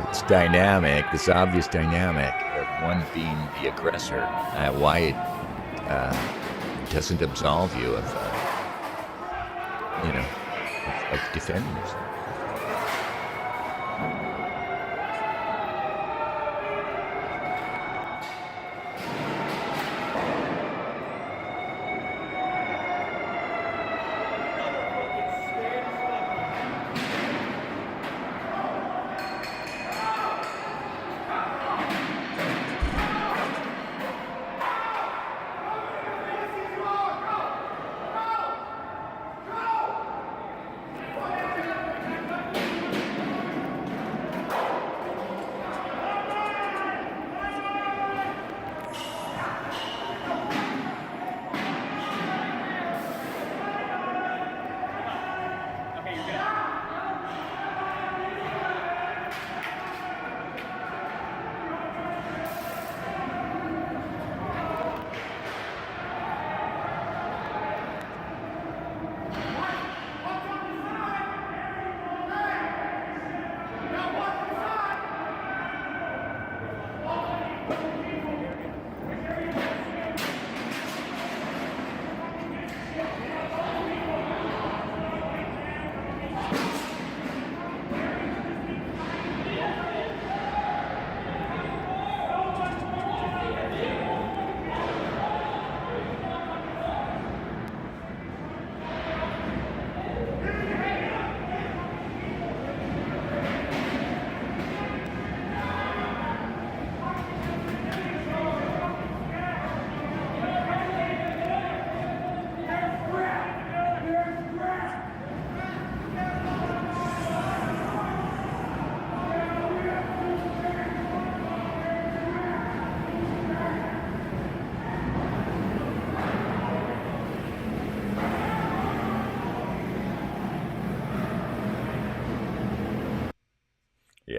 it's dynamic, this obvious dynamic of one being the aggressor, why it doesn't absolve you of, of defending yourself.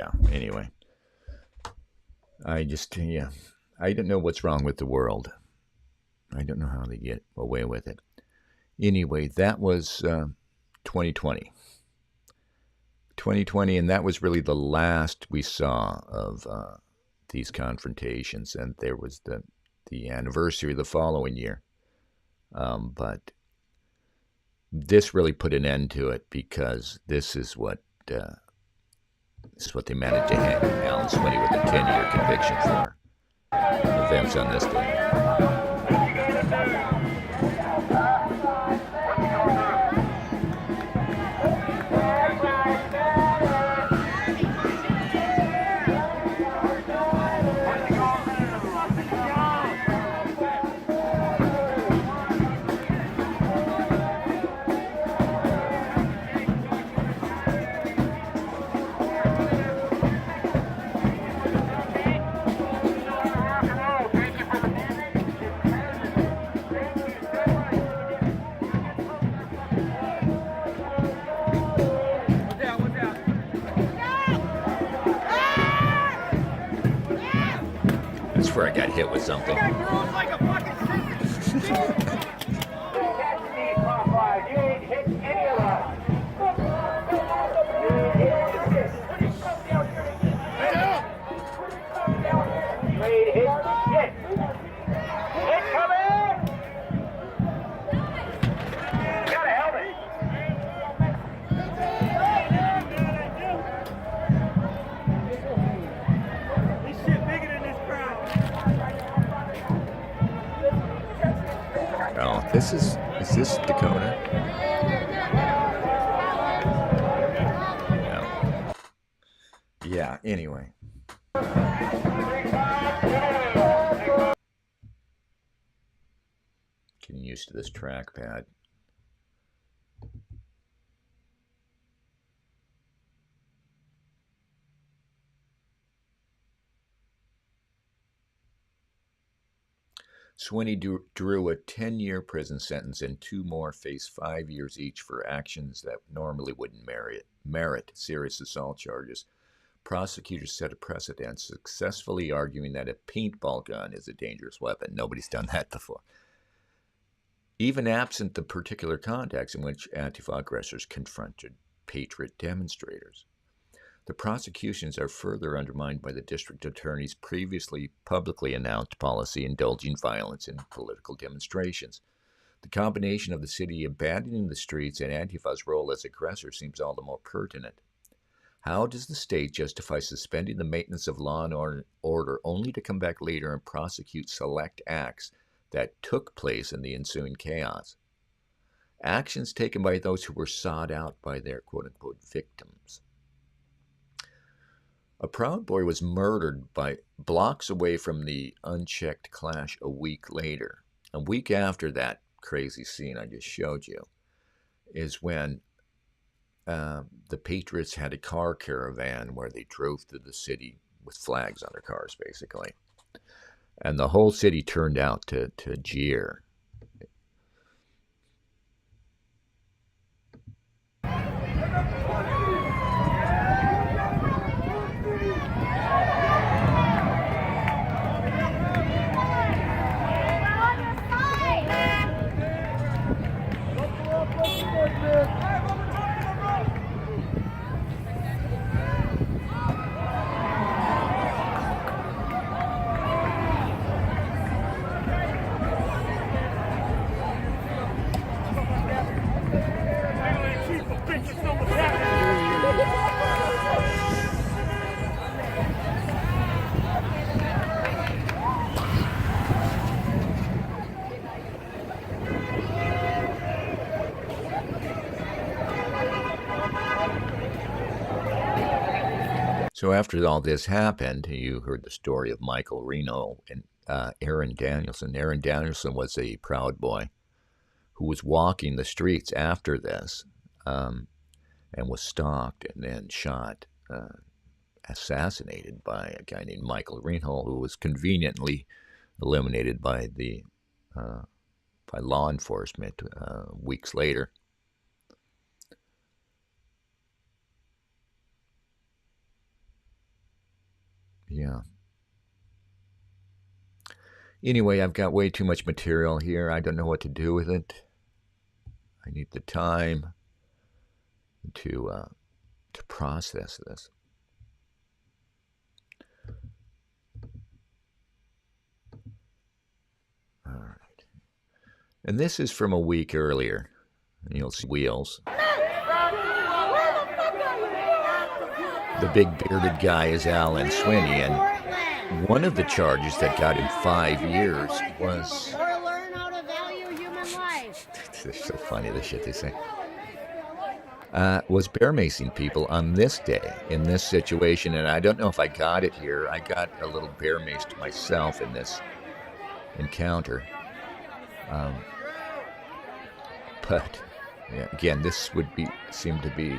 yeah, anyway. I don't know what's wrong with the world. I don't know how they get away with it. Anyway, that was 2020. 2020, and that was really the last we saw of these confrontations, and there was the anniversary the following year. But this really put an end to it, because this is what they managed to hang Alan Swinney with a 10-year conviction for. Events on this day. I swear I got hit with something. Oh, is this Dakota? No. Yeah, anyway. Getting used to this trackpad. Swinney drew a 10-year prison sentence, and 2 more face 5 years each for actions that normally wouldn't merit serious assault charges. Prosecutors set a precedent, successfully arguing that a paintball gun is a dangerous weapon. Nobody's done that before. Even absent the particular context in which antifa aggressors confronted patriot demonstrators. The prosecutions are further undermined by the district attorney's previously publicly announced policy indulging violence in political demonstrations. The combination of the city abandoning the streets and Antifa's role as aggressor seems all the more pertinent. How does the state justify suspending the maintenance of law and order only to come back later and prosecute select acts that took place in the ensuing chaos? Actions taken by those who were sought out by their quote-unquote victims. A Proud Boy was murdered by blocks away from the unchecked clash a week later. A week after that crazy scene I just showed you is when the Patriots had a car caravan where they drove through the city with flags on their cars, basically. And the whole city turned out to jeer. So after all this happened, you heard the story of Michael Reno and Aaron Danielson. Aaron Danielson was a Proud Boy who was walking the streets after this and was stalked and then shot, assassinated by a guy named Michael Reno, who was conveniently eliminated by law enforcement weeks later. Yeah. Anyway, I've got way too much material here. I don't know what to do with it. I need the time to process this. All right. And this is from a week earlier. You'll see wheels. The big bearded guy is Alan Swinney, and one of the charges that got him 5 years was... learn how to value human life. It's so funny, the shit they say. Was bear macing people on this day, in this situation, and I don't know if I got it here. I got a little bear maced myself in this encounter. But yeah, again, this would seem to be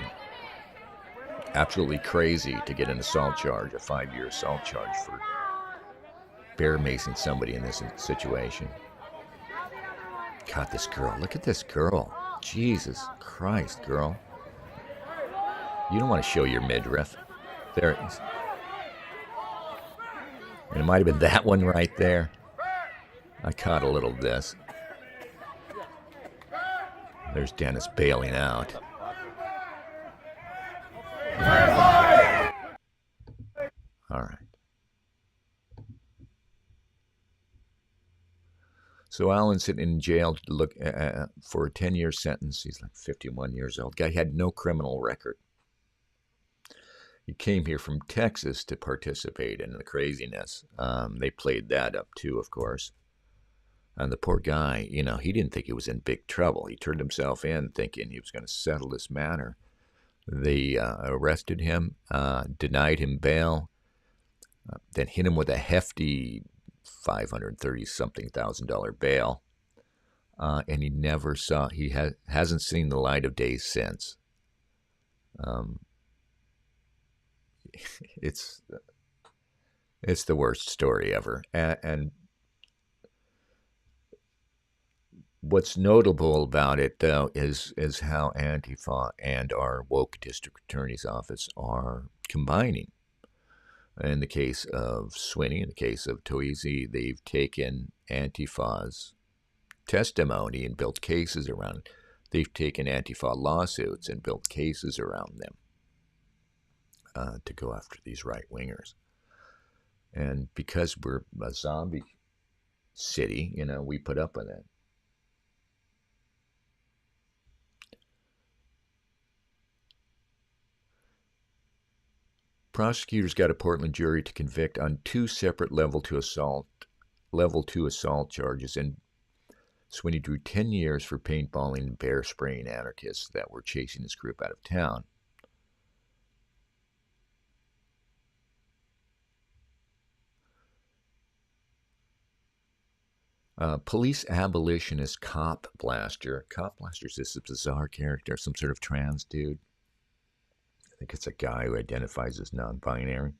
absolutely crazy to get an assault charge, a 5-year assault charge for bear macing somebody in this situation. God, this girl, look at this girl. Jesus Christ, girl. You don't want to show your midriff. There it is. And it might have been that one right there. I caught a little of this. There's Dennis bailing out. All right. So Alan's sitting in jail to look for a 10-year sentence. He's like 51 years old. Guy had no criminal record. He came here from Texas to participate in the craziness. They played that up too, of course. And the poor guy, you know, he didn't think he was in big trouble. He turned himself in thinking he was going to settle this matter. They arrested him, denied him bail, then hit him with a hefty $530-something thousand bail. And he never saw, hasn't seen the light of day since. It's the worst story ever. And what's notable about it, though, is how Antifa and our woke district attorney's office are combining. In the case of Swinney, in the case of Toisi, they've taken Antifa's testimony and built cases around it. They've taken Antifa lawsuits and built cases around them to go after these right-wingers. And because we're a zombie city, you know, we put up with it. Prosecutors got a Portland jury to convict on 2 separate level 2 assault charges, and Swinney drew 10 years for paintballing and bear spraying anarchists that were chasing his group out of town. Police abolitionist Cop Blaster. Cop Blaster's this bizarre character, some sort of trans dude. I think it's a guy who identifies as non-binary.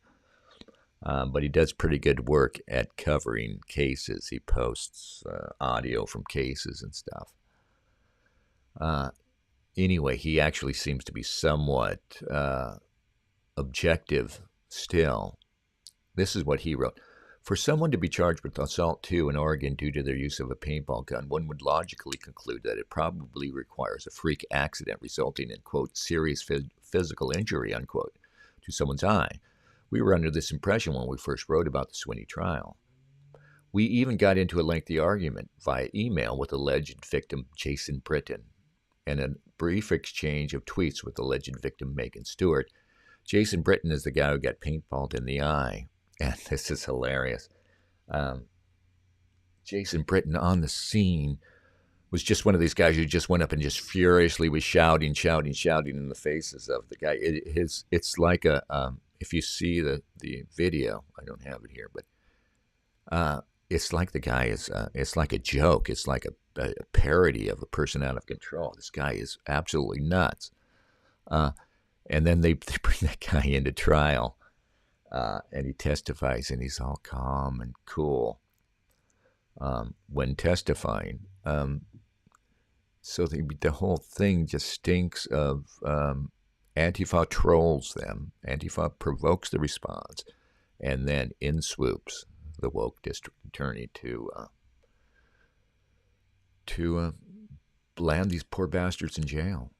But he does pretty good work at covering cases. He posts audio from cases and stuff. Anyway, he actually seems to be somewhat objective still. This is what he wrote. For someone to be charged with assault 2 in Oregon due to their use of a paintball gun, one would logically conclude that it probably requires a freak accident resulting in, quote, serious physical injury, unquote, to someone's eye. We were under this impression when we first wrote about the Swinney trial. We even got into a lengthy argument via email with alleged victim Jason Britton and a brief exchange of tweets with alleged victim Megan Stewart. Jason Britton is the guy who got paintballed in the eye. And this is hilarious. Jason Britton on the scene was just one of these guys who just went up and just furiously was shouting in the faces of the guy. It's like if you see the video, I don't have it here, but it's like the guy is, it's like a joke. It's like a parody of a person out of control. This guy is absolutely nuts. And then they bring that guy into trial. And he testifies, and he's all calm and cool when testifying. So the whole thing just stinks of Antifa trolls them. Antifa provokes the response. And then in swoops the woke district attorney to land these poor bastards in jail.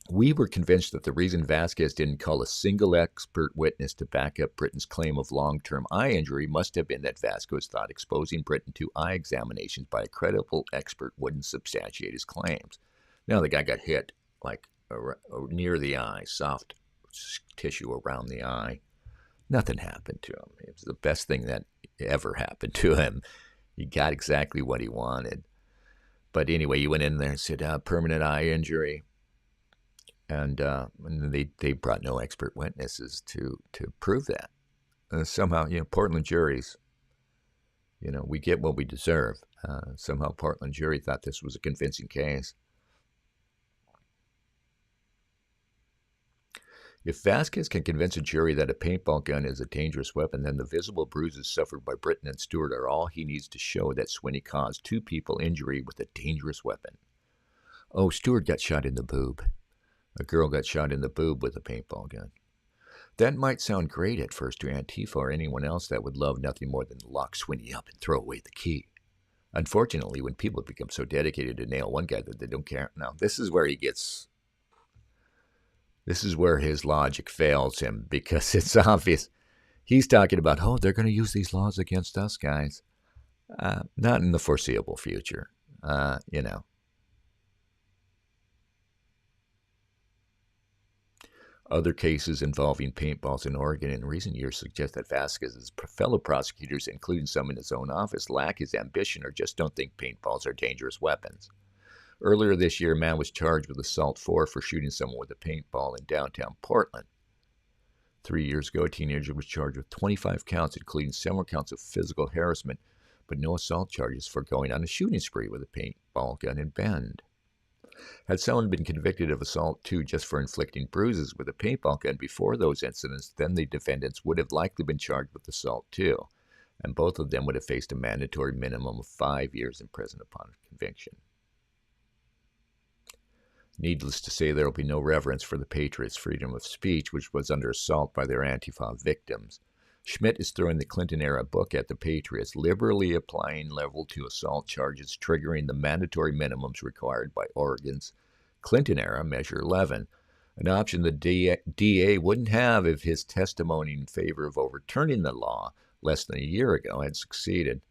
We were convinced that the reason Vasquez didn't call a single expert witness to back up Britain's claim of long-term eye injury must have been that Vasquez thought exposing Britain to eye examinations by a credible expert wouldn't substantiate his claims. Now, the guy got hit like near the eye, soft tissue around the eye. Nothing happened to him. It was the best thing that ever happened to him. He got exactly what he wanted. But anyway, he went in there and said, permanent eye injury. And they brought no expert witnesses to prove that. Somehow, Portland juries, we get what we deserve. Somehow Portland jury thought this was a convincing case. If Vasquez can convince a jury that a paintball gun is a dangerous weapon, then the visible bruises suffered by Britton and Stewart are all he needs to show that Swinney caused two people injury with a dangerous weapon. Oh, Stewart got shot in the boob. A girl got shot in the boob with a paintball gun. That might sound great at first to Antifa or anyone else that would love nothing more than to lock Swinney up and throw away the key. Unfortunately, when people become so dedicated to nail one guy that they don't care, now this is where his logic fails him, because it's obvious. He's talking about, they're going to use these laws against us guys. Not in the foreseeable future, Other cases involving paintballs in Oregon in recent years suggest that Vasquez's fellow prosecutors, including some in his own office, lack his ambition or just don't think paintballs are dangerous weapons. Earlier this year, a man was charged with assault 4 for shooting someone with a paintball in downtown Portland. 3 years ago, a teenager was charged with 25 counts, including several counts of physical harassment, but no assault charges for going on a shooting spree with a paintball gun in Bend. Had someone been convicted of assault 2 just for inflicting bruises with a paintball gun before those incidents, then the defendants would have likely been charged with assault 2, and both of them would have faced a mandatory minimum of 5 years in prison upon conviction. Needless to say, there will be no reverence for the patriots' freedom of speech, which was under assault by their Antifa victims. Schmidt is throwing the Clinton-era book at the patriots, liberally applying level 2 assault charges, triggering the mandatory minimums required by Oregon's Clinton-era Measure 11, an option the DA wouldn't have if his testimony in favor of overturning the law less than a year ago had succeeded.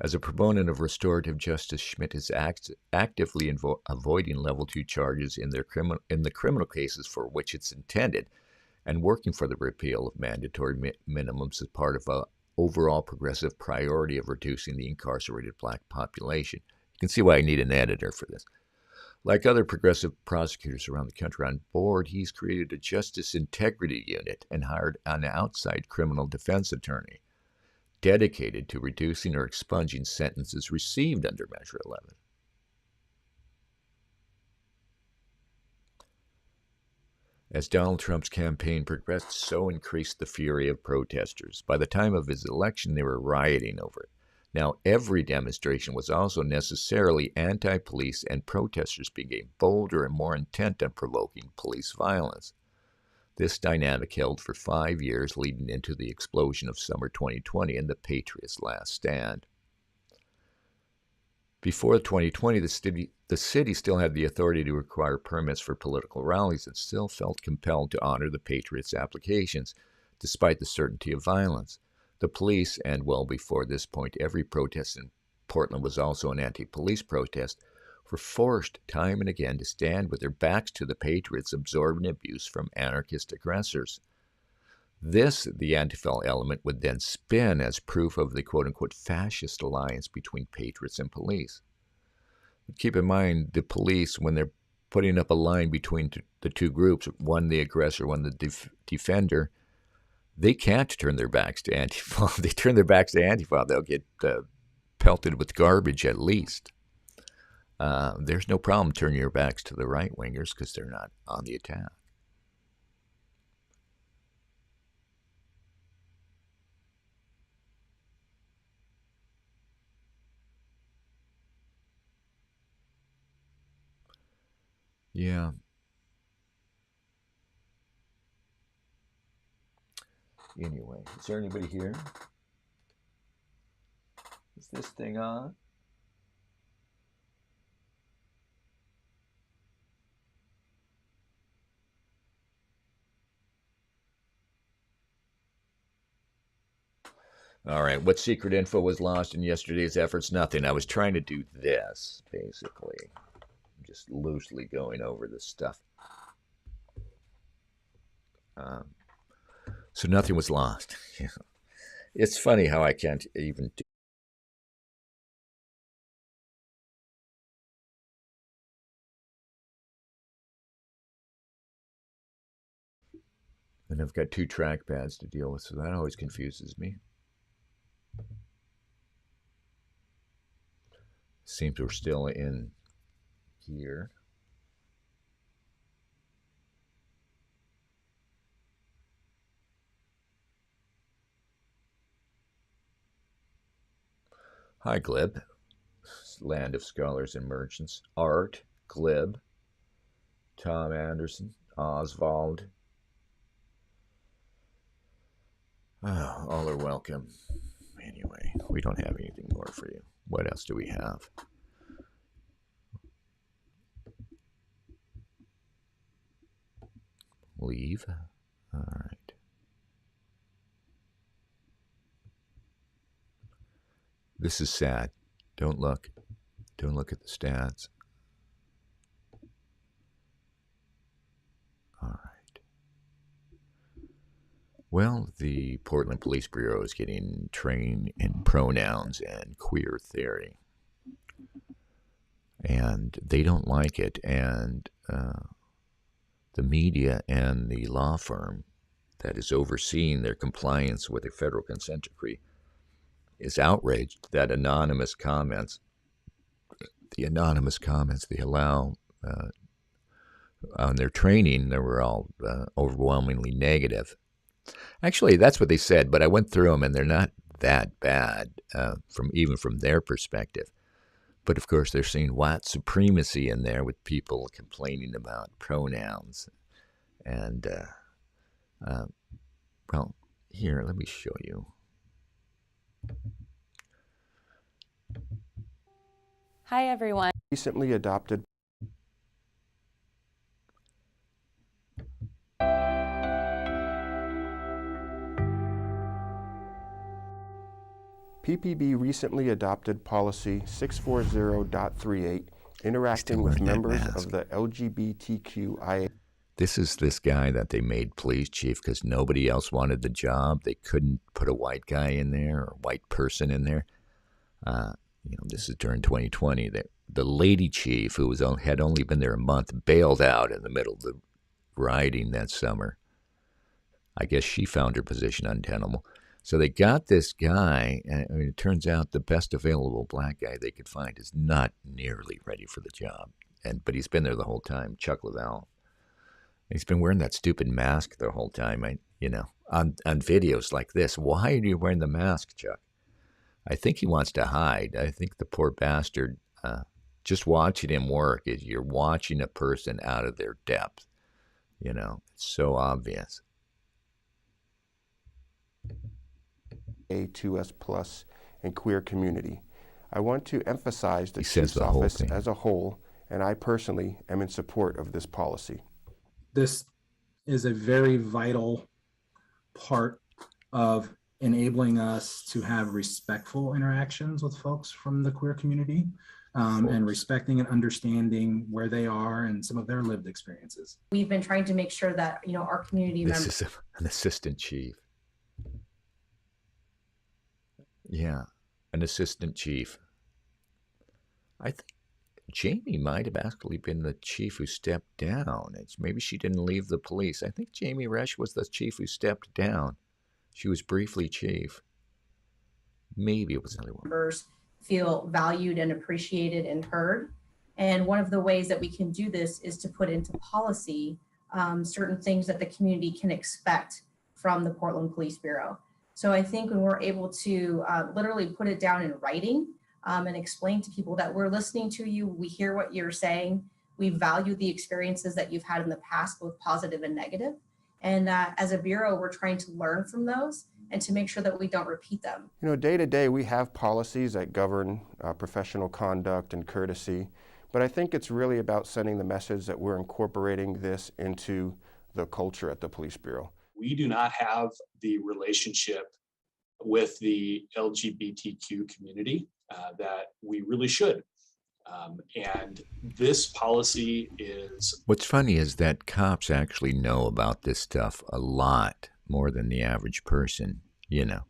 As a proponent of restorative justice, Schmidt is actively avoiding level 2 charges in the criminal cases for which it's intended, and working for the repeal of mandatory minimums as part of an overall progressive priority of reducing the incarcerated black population. You can see why I need an editor for this. Like other progressive prosecutors around the country on board, he's created a justice integrity unit and hired an outside criminal defense attorney dedicated to reducing or expunging sentences received under Measure 11. As Donald Trump's campaign progressed, so increased the fury of protesters. By the time of his election, they were rioting over it. Now, every demonstration was also necessarily anti-police, and protesters became bolder and more intent on provoking police violence. This dynamic held for 5 years, leading into the explosion of summer 2020 and the Patriots' last stand. Before 2020, the city still had the authority to require permits for political rallies and still felt compelled to honor the Patriots' applications, despite the certainty of violence. The police, and well before this point, every protest in Portland was also an anti-police protest, were forced time and again to stand with their backs to the Patriots, absorbing abuse from anarchist aggressors. This, the Antifa element, would then spin as proof of the quote-unquote fascist alliance between patriots and police. But keep in mind, the police, when they're putting up a line between the two groups, one the aggressor, one the defender, they can't turn their backs to Antifa. They turn their backs to Antifa, they'll get pelted with garbage at least. There's no problem turning your backs to the right-wingers because they're not on the attack. Yeah. Anyway, is there anybody here? Is this thing on? All right, what secret info was lost in yesterday's efforts? Nothing. I was trying to do this, basically. Just loosely going over this stuff. So nothing was lost. It's funny how I can't even do. And I've got 2 trackpads to deal with, so that always confuses me. Seems we're still in here. Hi, Glib. Land of Scholars and Merchants. Art, Glib, Tom Anderson, Oswald. Oh, all are welcome. Anyway, we don't have anything more for you. What else do we have? Leave. All right. This is sad. Don't look. Don't look at the stats. All right. Well, the Portland Police Bureau is getting trained in pronouns and queer theory. And they don't like it. And the media and the law firm that is overseeing their compliance with a federal consent decree is outraged that the anonymous comments they allow on their training, they were all overwhelmingly negative. Actually, that's what they said, but I went through them and they're not that bad from their perspective. But of course, they're seeing white supremacy in there with people complaining about pronouns. And, well, here, let me show you. Hi, everyone. Recently adopted PPB recently adopted policy 640.38, interacting with members of the LGBTQIA. This is this guy that they made police chief because nobody else wanted the job. They couldn't put a white guy in there or a white person in there. This is during 2020. The lady chief, who had only been there a month, bailed out in the middle of the rioting that summer. I guess she found her position untenable. So they got this guy, and it turns out the best available black guy they could find is not nearly ready for the job. But he's been there the whole time, Chuck Lavelle. He's been wearing that stupid mask the whole time, on videos like this. Why are you wearing the mask, Chuck? I think he wants to hide. I think the poor bastard, just watching him work, you're watching a person out of their depth. It's so obvious. A2S plus and queer community. I want to emphasize the Chief's office as a whole, and I personally am in support of this policy. This is a very vital part of enabling us to have respectful interactions with folks from the queer community, and respecting and understanding where they are and some of their lived experiences. We've been trying to make sure that, our community members. This is an assistant chief. Yeah, an assistant chief. I think Jamie might have actually been the chief who stepped down. Maybe she didn't leave the police. I think Jamie Resch was the chief who stepped down. She was briefly chief. Maybe it was another one. Members feel valued and appreciated and heard. And one of the ways that we can do this is to put into policy certain things that the community can expect from the Portland Police Bureau. So I think when we're able to literally put it down in writing and explain to people that we're listening to you, we hear what you're saying, we value the experiences that you've had in the past, both positive and negative, And as a bureau, we're trying to learn from those and to make sure that we don't repeat them. You know, day to day, we have policies that govern professional conduct and courtesy, but I think it's really about sending the message that we're incorporating this into the culture at the Police Bureau. We do not have the relationship with the LGBTQ community that we really should. And this policy is... What's funny is that cops actually know about this stuff a lot more than the average person, you know.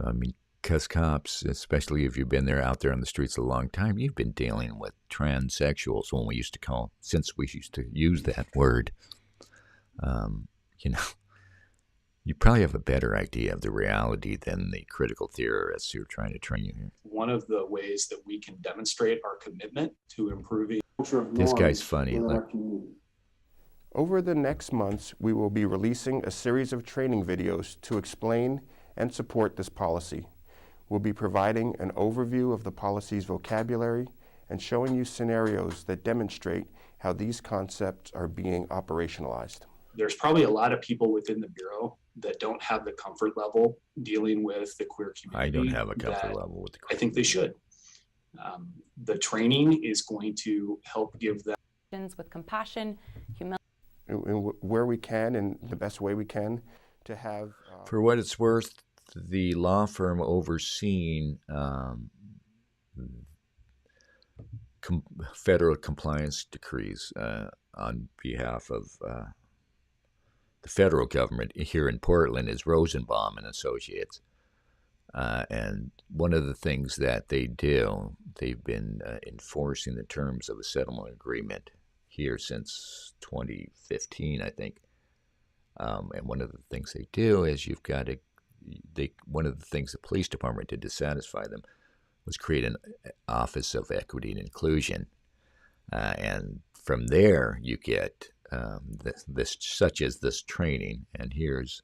I mean, because cops, especially if you've been out there on the streets a long time, you've been dealing with transsexuals, when we used to call, since we used to use that word. You know, you probably have a better idea of the reality than the critical theorists who are trying to train you here. One of the ways that we can demonstrate our commitment to improving... This guy's funny. Over the next months, we will be releasing a series of training videos to explain and support this policy. We'll be providing an overview of the policy's vocabulary and showing you scenarios that demonstrate how these concepts are being operationalized. There's probably a lot of people within the Bureau that don't have the comfort level dealing with the queer community. I don't have a comfort level with the queer. I think they should. The training is going to help give them... With compassion, humility. Where we can, in the best way we can, to have... For what it's worth, the law firm overseeing federal compliance decrees on behalf of the federal government here in Portland is Rosenbaum and Associates. And one of the things that they do, they've been enforcing the terms of a settlement agreement here since 2015, I think. And one of the things they do is one of the things the police department did to satisfy them was create an Office of Equity and Inclusion. And from there, you get such as this training. And here's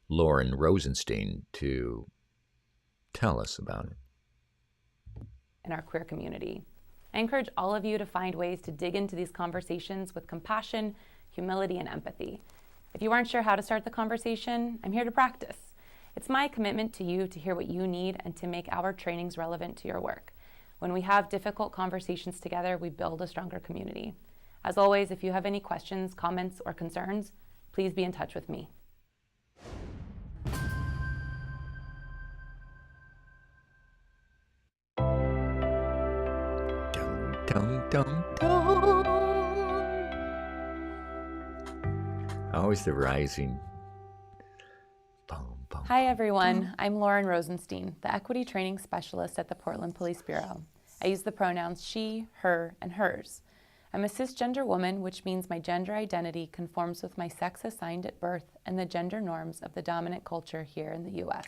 Lauren Rosenstein to tell us about it. In our queer community. I encourage all of you to find ways to dig into these conversations with compassion, humility, and empathy. If you aren't sure how to start the conversation, I'm here to practice. It's my commitment to you to hear what you need and to make our trainings relevant to your work. When we have difficult conversations together, we build a stronger community. As always, if you have any questions, comments, or concerns, please be in touch with me. Dun, dun, dun. Always the rising. Boom, boom. Hi everyone, I'm Lauren Rosenstein, the Equity Training Specialist at the Portland Police Bureau. I use the pronouns she, her, and hers. I'm a cisgender woman, which means my gender identity conforms with my sex assigned at birth and the gender norms of the dominant culture here in the U.S.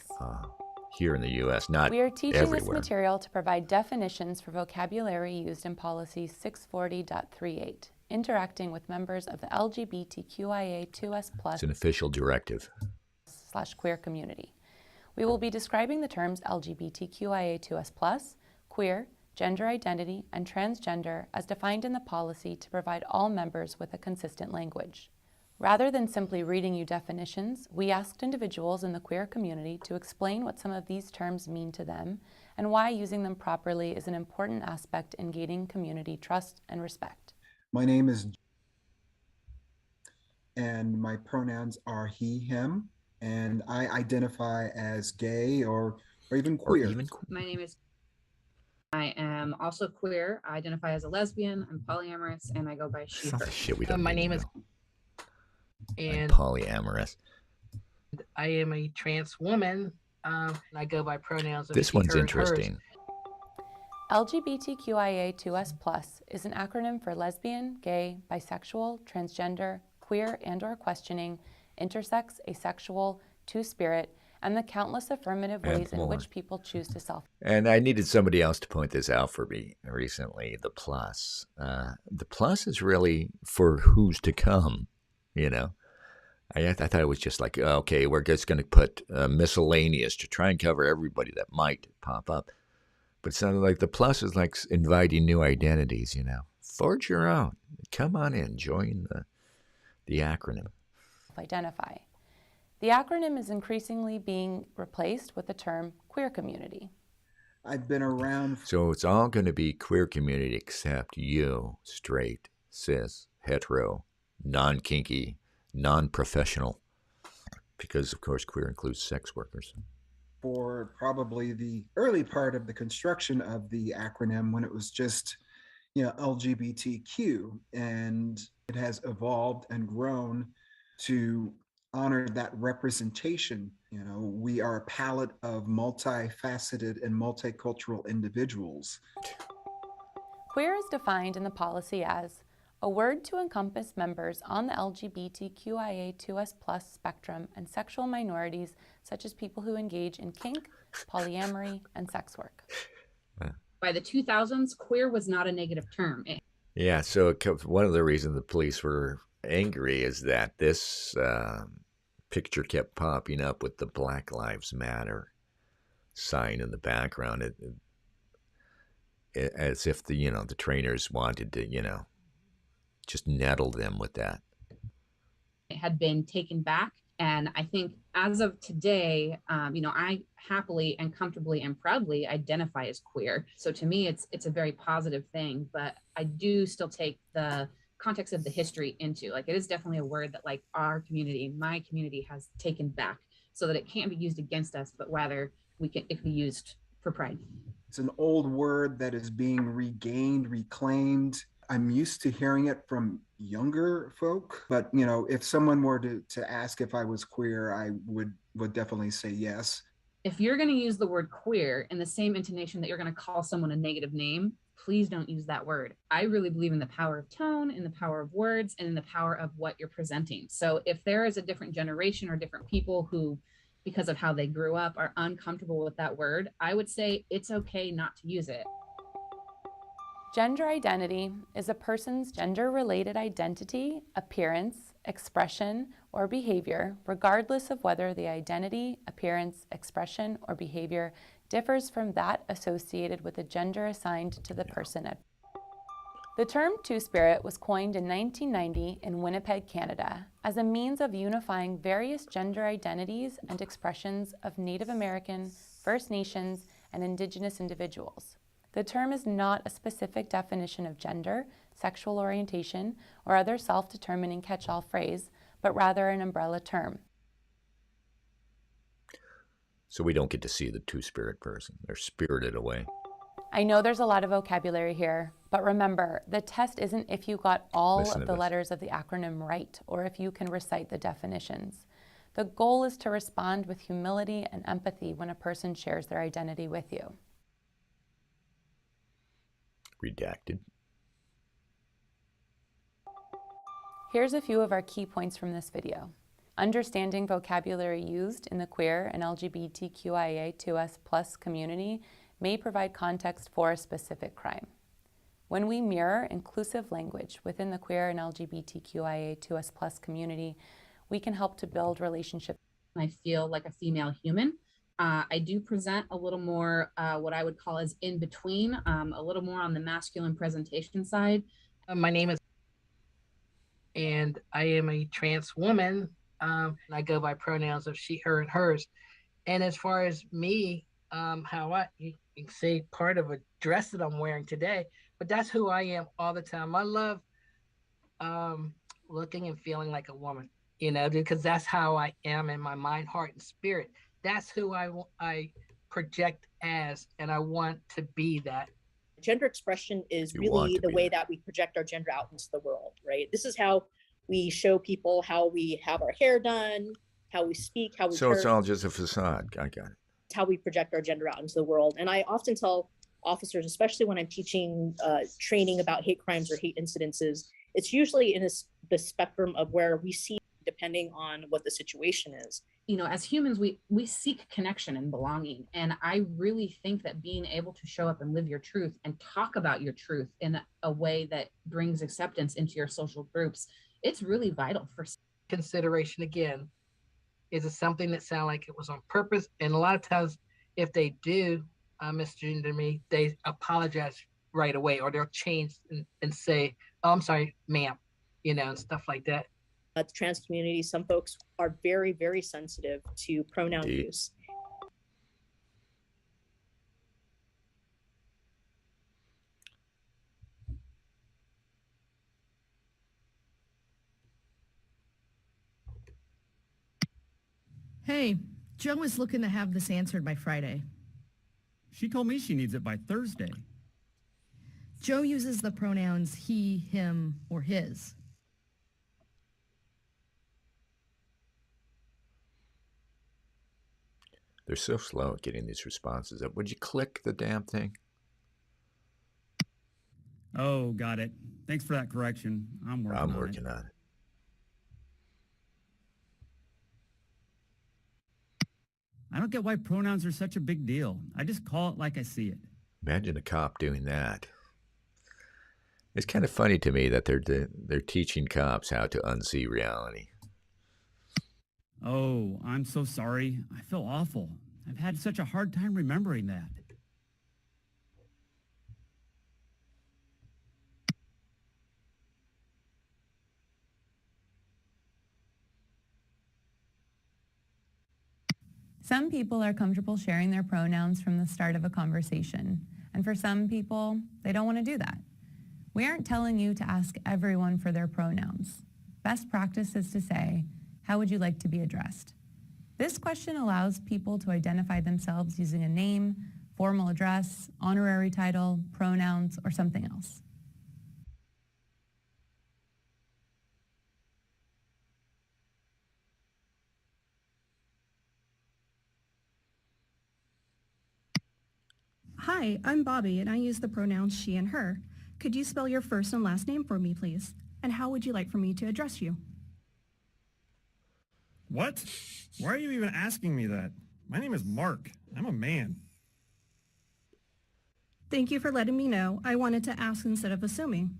Here in the U.S., not We are teaching everywhere. This material to provide definitions for vocabulary used in Policy 640.38, interacting with members of the LGBTQIA2S+. It's an official directive. /queer community. We will be describing the terms LGBTQIA2S+, queer, gender identity, and transgender as defined in the policy to provide all members with a consistent language. Rather than simply reading you definitions, we asked individuals in the queer community to explain what some of these terms mean to them and why using them properly is an important aspect in gaining community trust and respect. My name is, and my pronouns are he, him, and I identify as gay or even queer. My name is, I am also queer. I identify as a lesbian. I'm polyamorous, and I go by she, her. Shit, we don't My need name to is, know. and Polyamorous. I am a trans woman. I go by pronouns of This she, one's her, and hers. interesting. LGBTQIA2S+ is an acronym for lesbian, gay, bisexual, transgender, queer and/or questioning, intersex, asexual, two-spirit, and the countless affirmative And ways in more. which people choose to self. And I needed somebody else to point this out for me recently, the plus. The plus is really for who's to come, you know. I thought it was just like, okay, we're just going to put miscellaneous to try and cover everybody that might pop up. But it sounded like the plus is like inviting new identities, you know. Forge your own. Come on in, join the acronym. self-identify. The acronym is increasingly being replaced with the term queer community. I've been around. So it's all going to be queer community except you, straight, cis, hetero, non-kinky, non-professional, because of course queer includes sex workers. For probably the early part of the construction of the acronym, when it was just, LGBTQ, and it has evolved and grown to honor that representation. We are a palette of multifaceted and multicultural individuals. Queer is defined in the policy as a word to encompass members on the LGBTQIA2S+ spectrum and sexual minorities such as people who engage in kink, polyamory, and sex work. By the 2000s, queer was not a negative term. Yeah, so one of the reasons the police were angry is that this picture kept popping up with the Black Lives Matter sign in the background, as if the trainers wanted to just nettle them with that. It had been taken back, and I think as of today, I happily and comfortably and proudly identify as queer. So to me, it's a very positive thing. But I do still take the context of the history into, it is definitely a word that our community, my community, has taken back, so that it can't be used against us, but rather it can be used for pride. It's an old word that is being regained, reclaimed. I'm used to hearing it from younger folk, but if someone were to ask if I was queer, I would definitely say yes. If you're going to use the word queer in the same intonation that you're going to call someone a negative name, please don't use that word. I really believe in the power of tone, in the power of words, and in the power of what you're presenting. So if there is a different generation or different people who, because of how they grew up, are uncomfortable with that word, I would say it's okay not to use it. Gender identity is a person's gender-related identity, appearance, expression, or behavior, regardless of whether the identity, appearance, expression, or behavior differs from that associated with the gender assigned to the person. The term Two-Spirit was coined in 1990 in Winnipeg, Canada, as a means of unifying various gender identities and expressions of Native American, First Nations, and Indigenous individuals. The term is not a specific definition of gender, sexual orientation, or other self-determining catch-all phrase, but rather an umbrella term. So we don't get to see the two-spirit person. They're spirited away. I know there's a lot of vocabulary here, but remember, the test isn't if you got all of the letters of the acronym right, or if you can recite the definitions. The goal is to respond with humility and empathy when a person shares their identity with you. Redacted. Here's a few of our key points from this video. Understanding vocabulary used in the queer and LGBTQIA2S+ community may provide context for a specific crime. When we mirror inclusive language within the queer and LGBTQIA2S+ community, we can help to build relationships. I feel like a female human. I do present a little more what I would call as in between, a little more on the masculine presentation side. My name is, and I am a trans woman. And I go by pronouns of she, her, and hers. And as far as me, how you can say part of a dress that I'm wearing today, but that's who I am all the time. I love looking and feeling like a woman, because that's how I am in my mind, heart, and spirit. That's who I project as, and I want to be that. Gender expression is really the way that we project our gender out into the world, right? This is how we show people how we have our hair done, how we speak, how we So it's all just a facade. I got it. It's how we project our gender out into the world. And I often tell officers, especially when I'm teaching training about hate crimes or hate incidences, it's usually in the spectrum of where we see depending on what the situation is. As humans, we seek connection and belonging. And I really think that being able to show up and live your truth and talk about your truth in a way that brings acceptance into your social groups, it's really vital for consideration. Again, is it something that sounds like it was on purpose? And a lot of times, if they do misgender me, they apologize right away, or they'll change and say, "Oh, I'm sorry, ma'am," and stuff like that. The trans community, some folks are very, very sensitive to pronoun Indeed. use. Hey, Joe is looking to have this answered by Friday. She told me she needs it by Thursday. Joe uses the pronouns he, him, or his. They're so slow at getting these responses up. Would you click the damn thing? Oh, got it. Thanks for that correction. I'm working on it. I don't get why pronouns are such a big deal. I just call it like I see it. Imagine a cop doing that. It's kind of funny to me that they're teaching cops how to unsee reality. Oh, I'm so sorry. I feel awful. I've had such a hard time remembering that. Some people are comfortable sharing their pronouns from the start of a conversation, and for some people, they don't want to do that. We aren't telling you to ask everyone for their pronouns. Best practice is to say, how would you like to be addressed? This question allows people to identify themselves using a name, formal address, honorary title, pronouns, or something else. Hi, I'm Bobby, and I use the pronouns she and her. Could you spell your first and last name for me, please? And how would you like for me to address you? What? Why are you even asking me that? My name is Mark. I'm a man. Thank you for letting me know. I wanted to ask instead of assuming.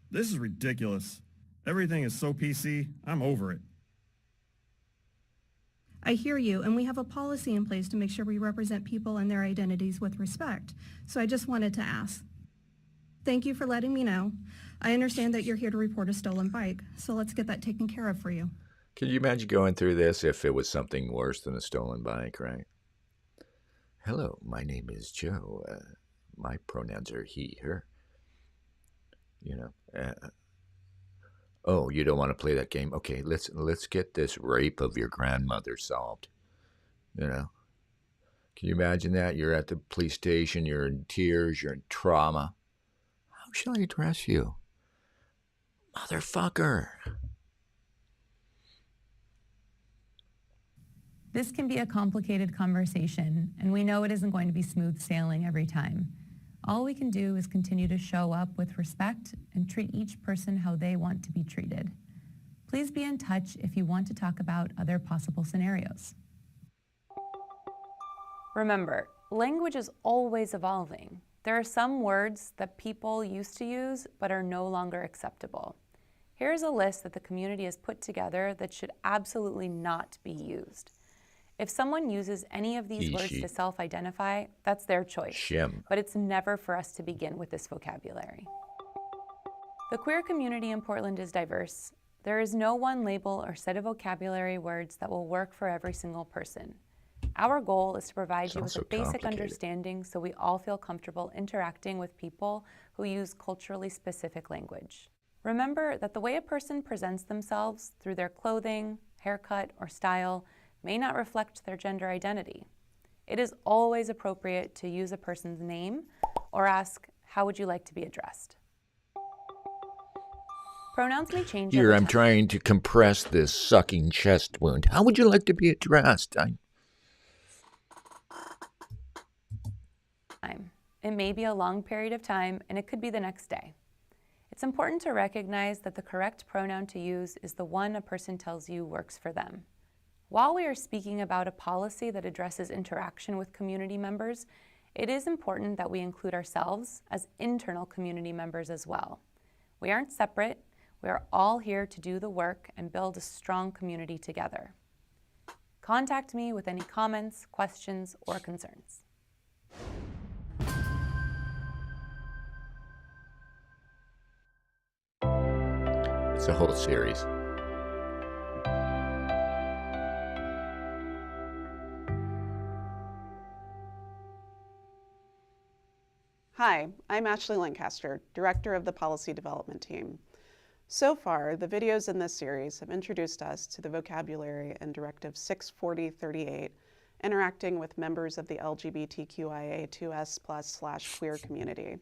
This is ridiculous. Everything is so PC. I'm over it. I hear you, and we have a policy in place to make sure we represent people and their identities with respect. So I just wanted to ask. Thank you for letting me know. I understand that you're here to report a stolen bike, so let's get that taken care of for you. Can you imagine going through this if it was something worse than a stolen bike, right? Hello, my name is Joe. My pronouns are he, her. You know. Oh, you don't want to play that game? Okay, let's get this rape of your grandmother solved. You know. Can you imagine that? You're at the police station, you're in tears, you're in trauma. How shall I address you? Motherfucker. This can be a complicated conversation, and we know it isn't going to be smooth sailing every time. All we can do is continue to show up with respect and treat each person how they want to be treated. Please be in touch if you want to talk about other possible scenarios. Remember, language is always evolving. There are some words that people used to use but are no longer acceptable. Here's a list that the community has put together that should absolutely not be used. If someone uses any of these words to self-identify, that's their choice. But it's never for us to begin with this vocabulary. The queer community in Portland is diverse. There is no one label or set of vocabulary words that will work for every single person. Our goal is to provide you with a basic understanding so we all feel comfortable interacting with people who use culturally specific language. Remember that the way a person presents themselves through their clothing, haircut, or style may not reflect their gender identity. It is always appropriate to use a person's name or ask, how would you like to be addressed? Pronouns may change Here, over I'm time. trying to compress this sucking chest wound. How would you like to be addressed? It may be a long period of time, and it could be the next day. It's important to recognize that the correct pronoun to use is the one a person tells you works for them. While we are speaking about a policy that addresses interaction with community members, it is important that we include ourselves as internal community members as well. We aren't separate. We are all here to do the work and build a strong community together. Contact me with any comments, questions, or concerns. It's a whole series. Hi, I'm Ashley Lancaster, Director of the Policy Development Team. So far, the videos in this series have introduced us to the vocabulary in Directive 64038, interacting with members of the LGBTQIA2S+/queer community.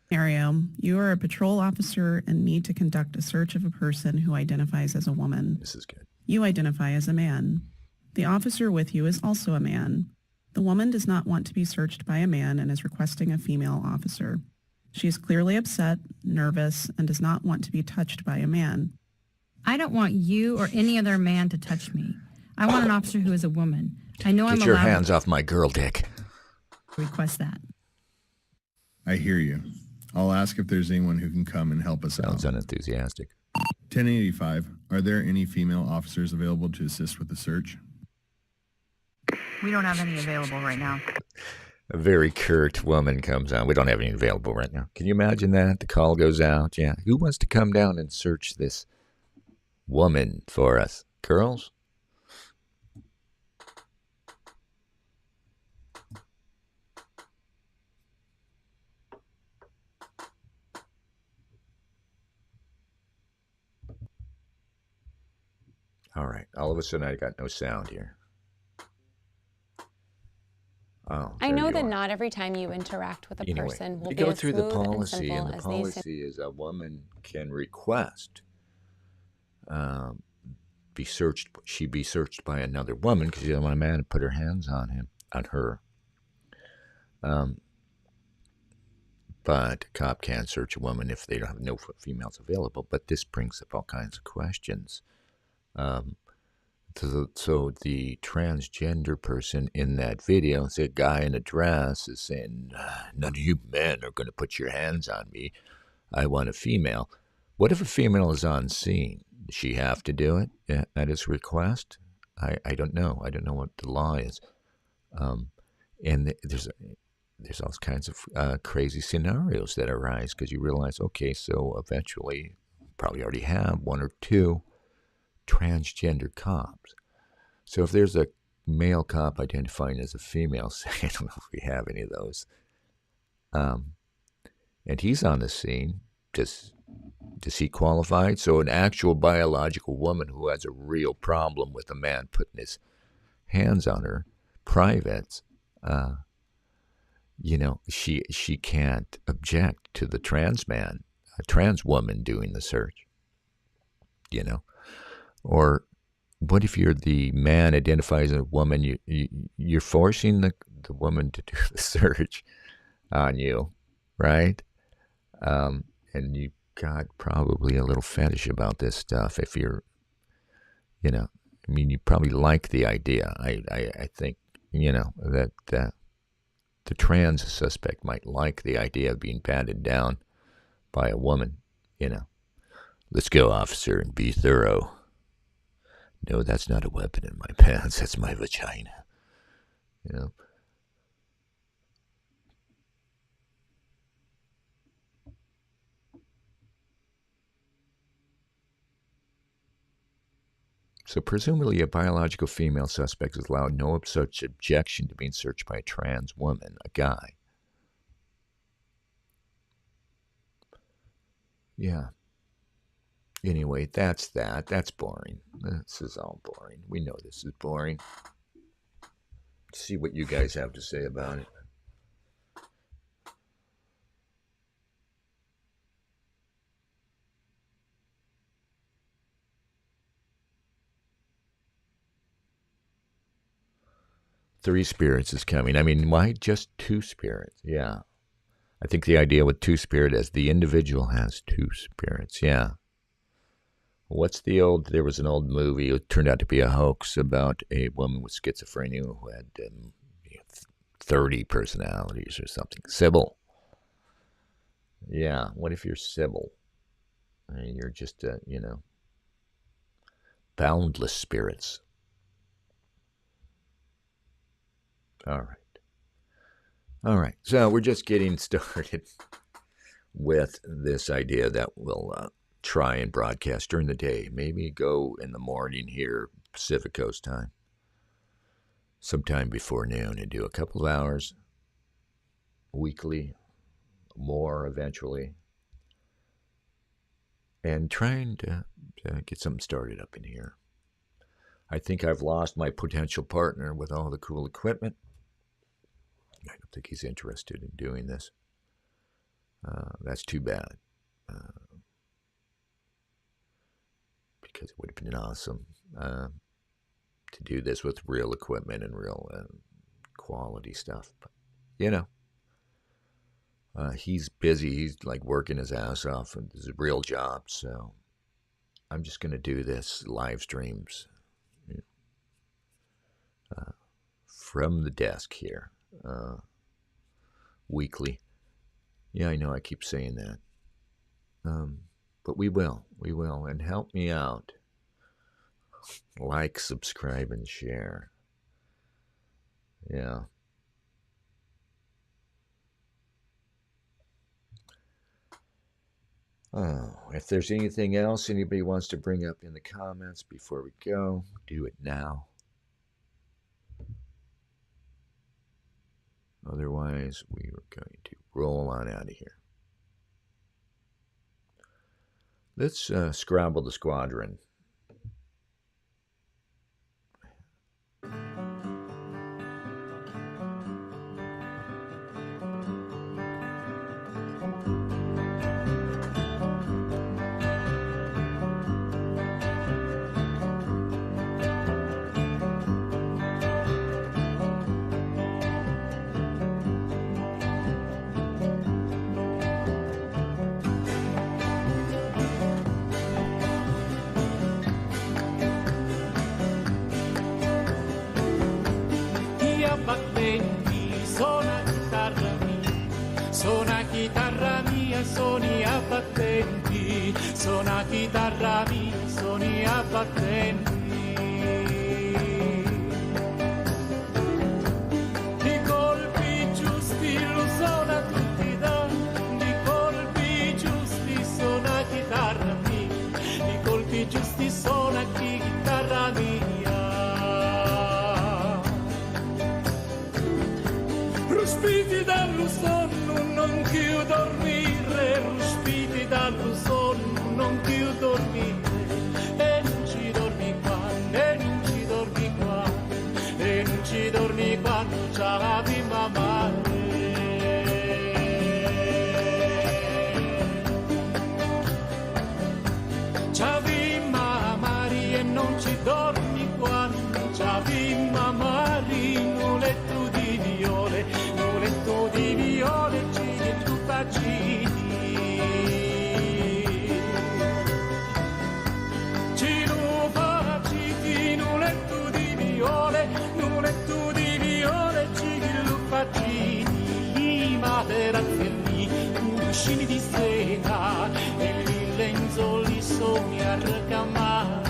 Scenario, you are a patrol officer and need to conduct a search of a person who identifies as a woman. This is good. You identify as a man. The officer with you is also a man. The woman does not want to be searched by a man and is requesting a female officer. She is clearly upset, nervous, and does not want to be touched by a man. I don't want you or any other man to touch me. I want an officer who is a woman. I know I'm Get your allowed hands off my girl dick. to request that. I hear you. I'll ask if there's anyone who can come and help us out. Sounds unenthusiastic. 1085. Are there any female officers available to assist with the search? We don't have any available right now. A very curt woman comes on. We don't have any available right now. Can you imagine that? The call goes out. Yeah. Who wants to come down and search this woman for us? Girls? All right. All of a sudden, I got no sound here. Oh, I there know you that are. not every time you interact with a Anyway, person will you be go as through the smooth and policy, simple and the as they seem. policy is a woman can request be searched. She be searched by another woman because she doesn't want a man to put her hands on him, on her. But a cop can't search a woman if they don't have no females available. But this brings up all kinds of questions. So the transgender person in that video, it's a guy in a dress, is saying, none of you men are going to put your hands on me. I want a female. What if a female is on scene? Does she have to do it at his request? I don't know. I don't know what the law is. And there's all kinds of crazy scenarios that arise because you realize, okay, so eventually, probably already have one or two transgender cops. So if there's a male cop identifying as a female, say, I don't know if we have any of those, and he's on the scene, does he qualify? So an actual biological woman who has a real problem with a man putting his hands on her privates, she can't object to the trans man, a trans woman doing the search, Or what if you're the man identifies as a woman, you're forcing the woman to do the search on you, right? And you got probably a little fetish about this stuff if you're, you probably like the idea. I think, that the trans suspect might like the idea of being patted down by a woman, Let's go, officer, and be thorough. No, that's not a weapon in my pants. That's my vagina. So presumably a biological female suspect is allowed no such objection to being searched by a trans woman, a guy. Yeah. Anyway, that's that. That's boring. This is all boring. We know this is boring. See what you guys have to say about it. Three spirits is coming. I mean, why just two spirits? Yeah. I think the idea with two spirit is the individual has two spirits. Yeah. There was an old movie, it turned out to be a hoax about a woman with schizophrenia who had 30 personalities or something. Sybil. Yeah, what if you're Sybil? I mean, you're just, boundless spirits. All right. So we're just getting started with this idea that will try and broadcast during the day. Maybe go in the morning here, Pacific Coast time, sometime before noon, and do a couple of hours weekly, more eventually, and trying to get something started up in here. I think I've lost my potential partner with all the cool equipment. I don't think he's interested in doing this. That's too bad. Because it would have been awesome to do this with real equipment and real quality stuff. But, he's busy. He's like working his ass off, and it's a real job. So I'm just going to do this live streams from the desk here weekly. Yeah, I know I keep saying that. But we will, and help me out. Like, subscribe, and share. Yeah. Oh, if there's anything else anybody wants to bring up in the comments before we go, do it now. Otherwise, we are going to roll on out of here. Let's scrabble the squadron. Suoni abbattenti, suona chitarra mia, suoni abbattenti. I colpi giusti lo suona tutti danni, i colpi giusti suona chitarra mia, i colpi giusti suona chitarra mia. Ruspiti dallo sonno, non più dormire, ruspiti dallo sonno, non più dormire, e non ci dormi qua, e non ci dormi qua, e non ci dormi quando c'ha la bimba male. C'ha bimba mari e non ci dormi quando c'ha bimba mari, un letto di viole, un letto di viole, ci tu facini. Ci lo facini, un letto di viole, un letto di viole, ci lo facini. Materazzi, cuscini di seta, e i lenzoli sogni arcamati.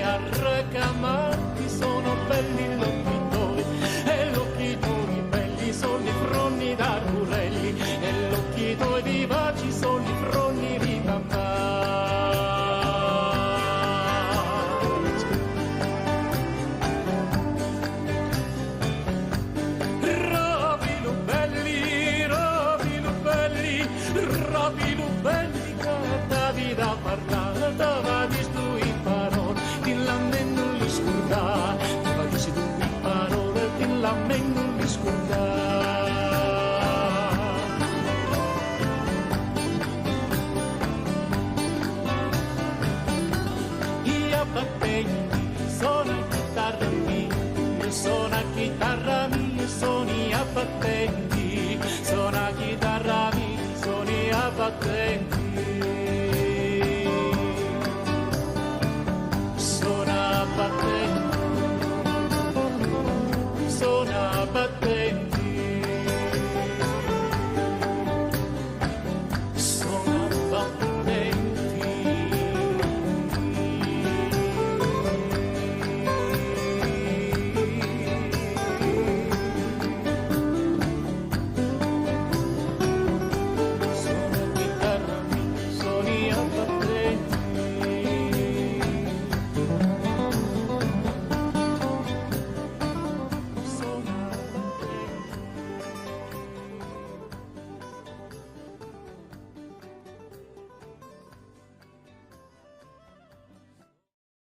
Arracamati sono belli l'occhi tuoi, e l'occhi tuoi belli sono i fronni d'arburelli, e l'occhi tuoi vivaci sono i fronni di mamma. Rovilo belli, canta vita parla.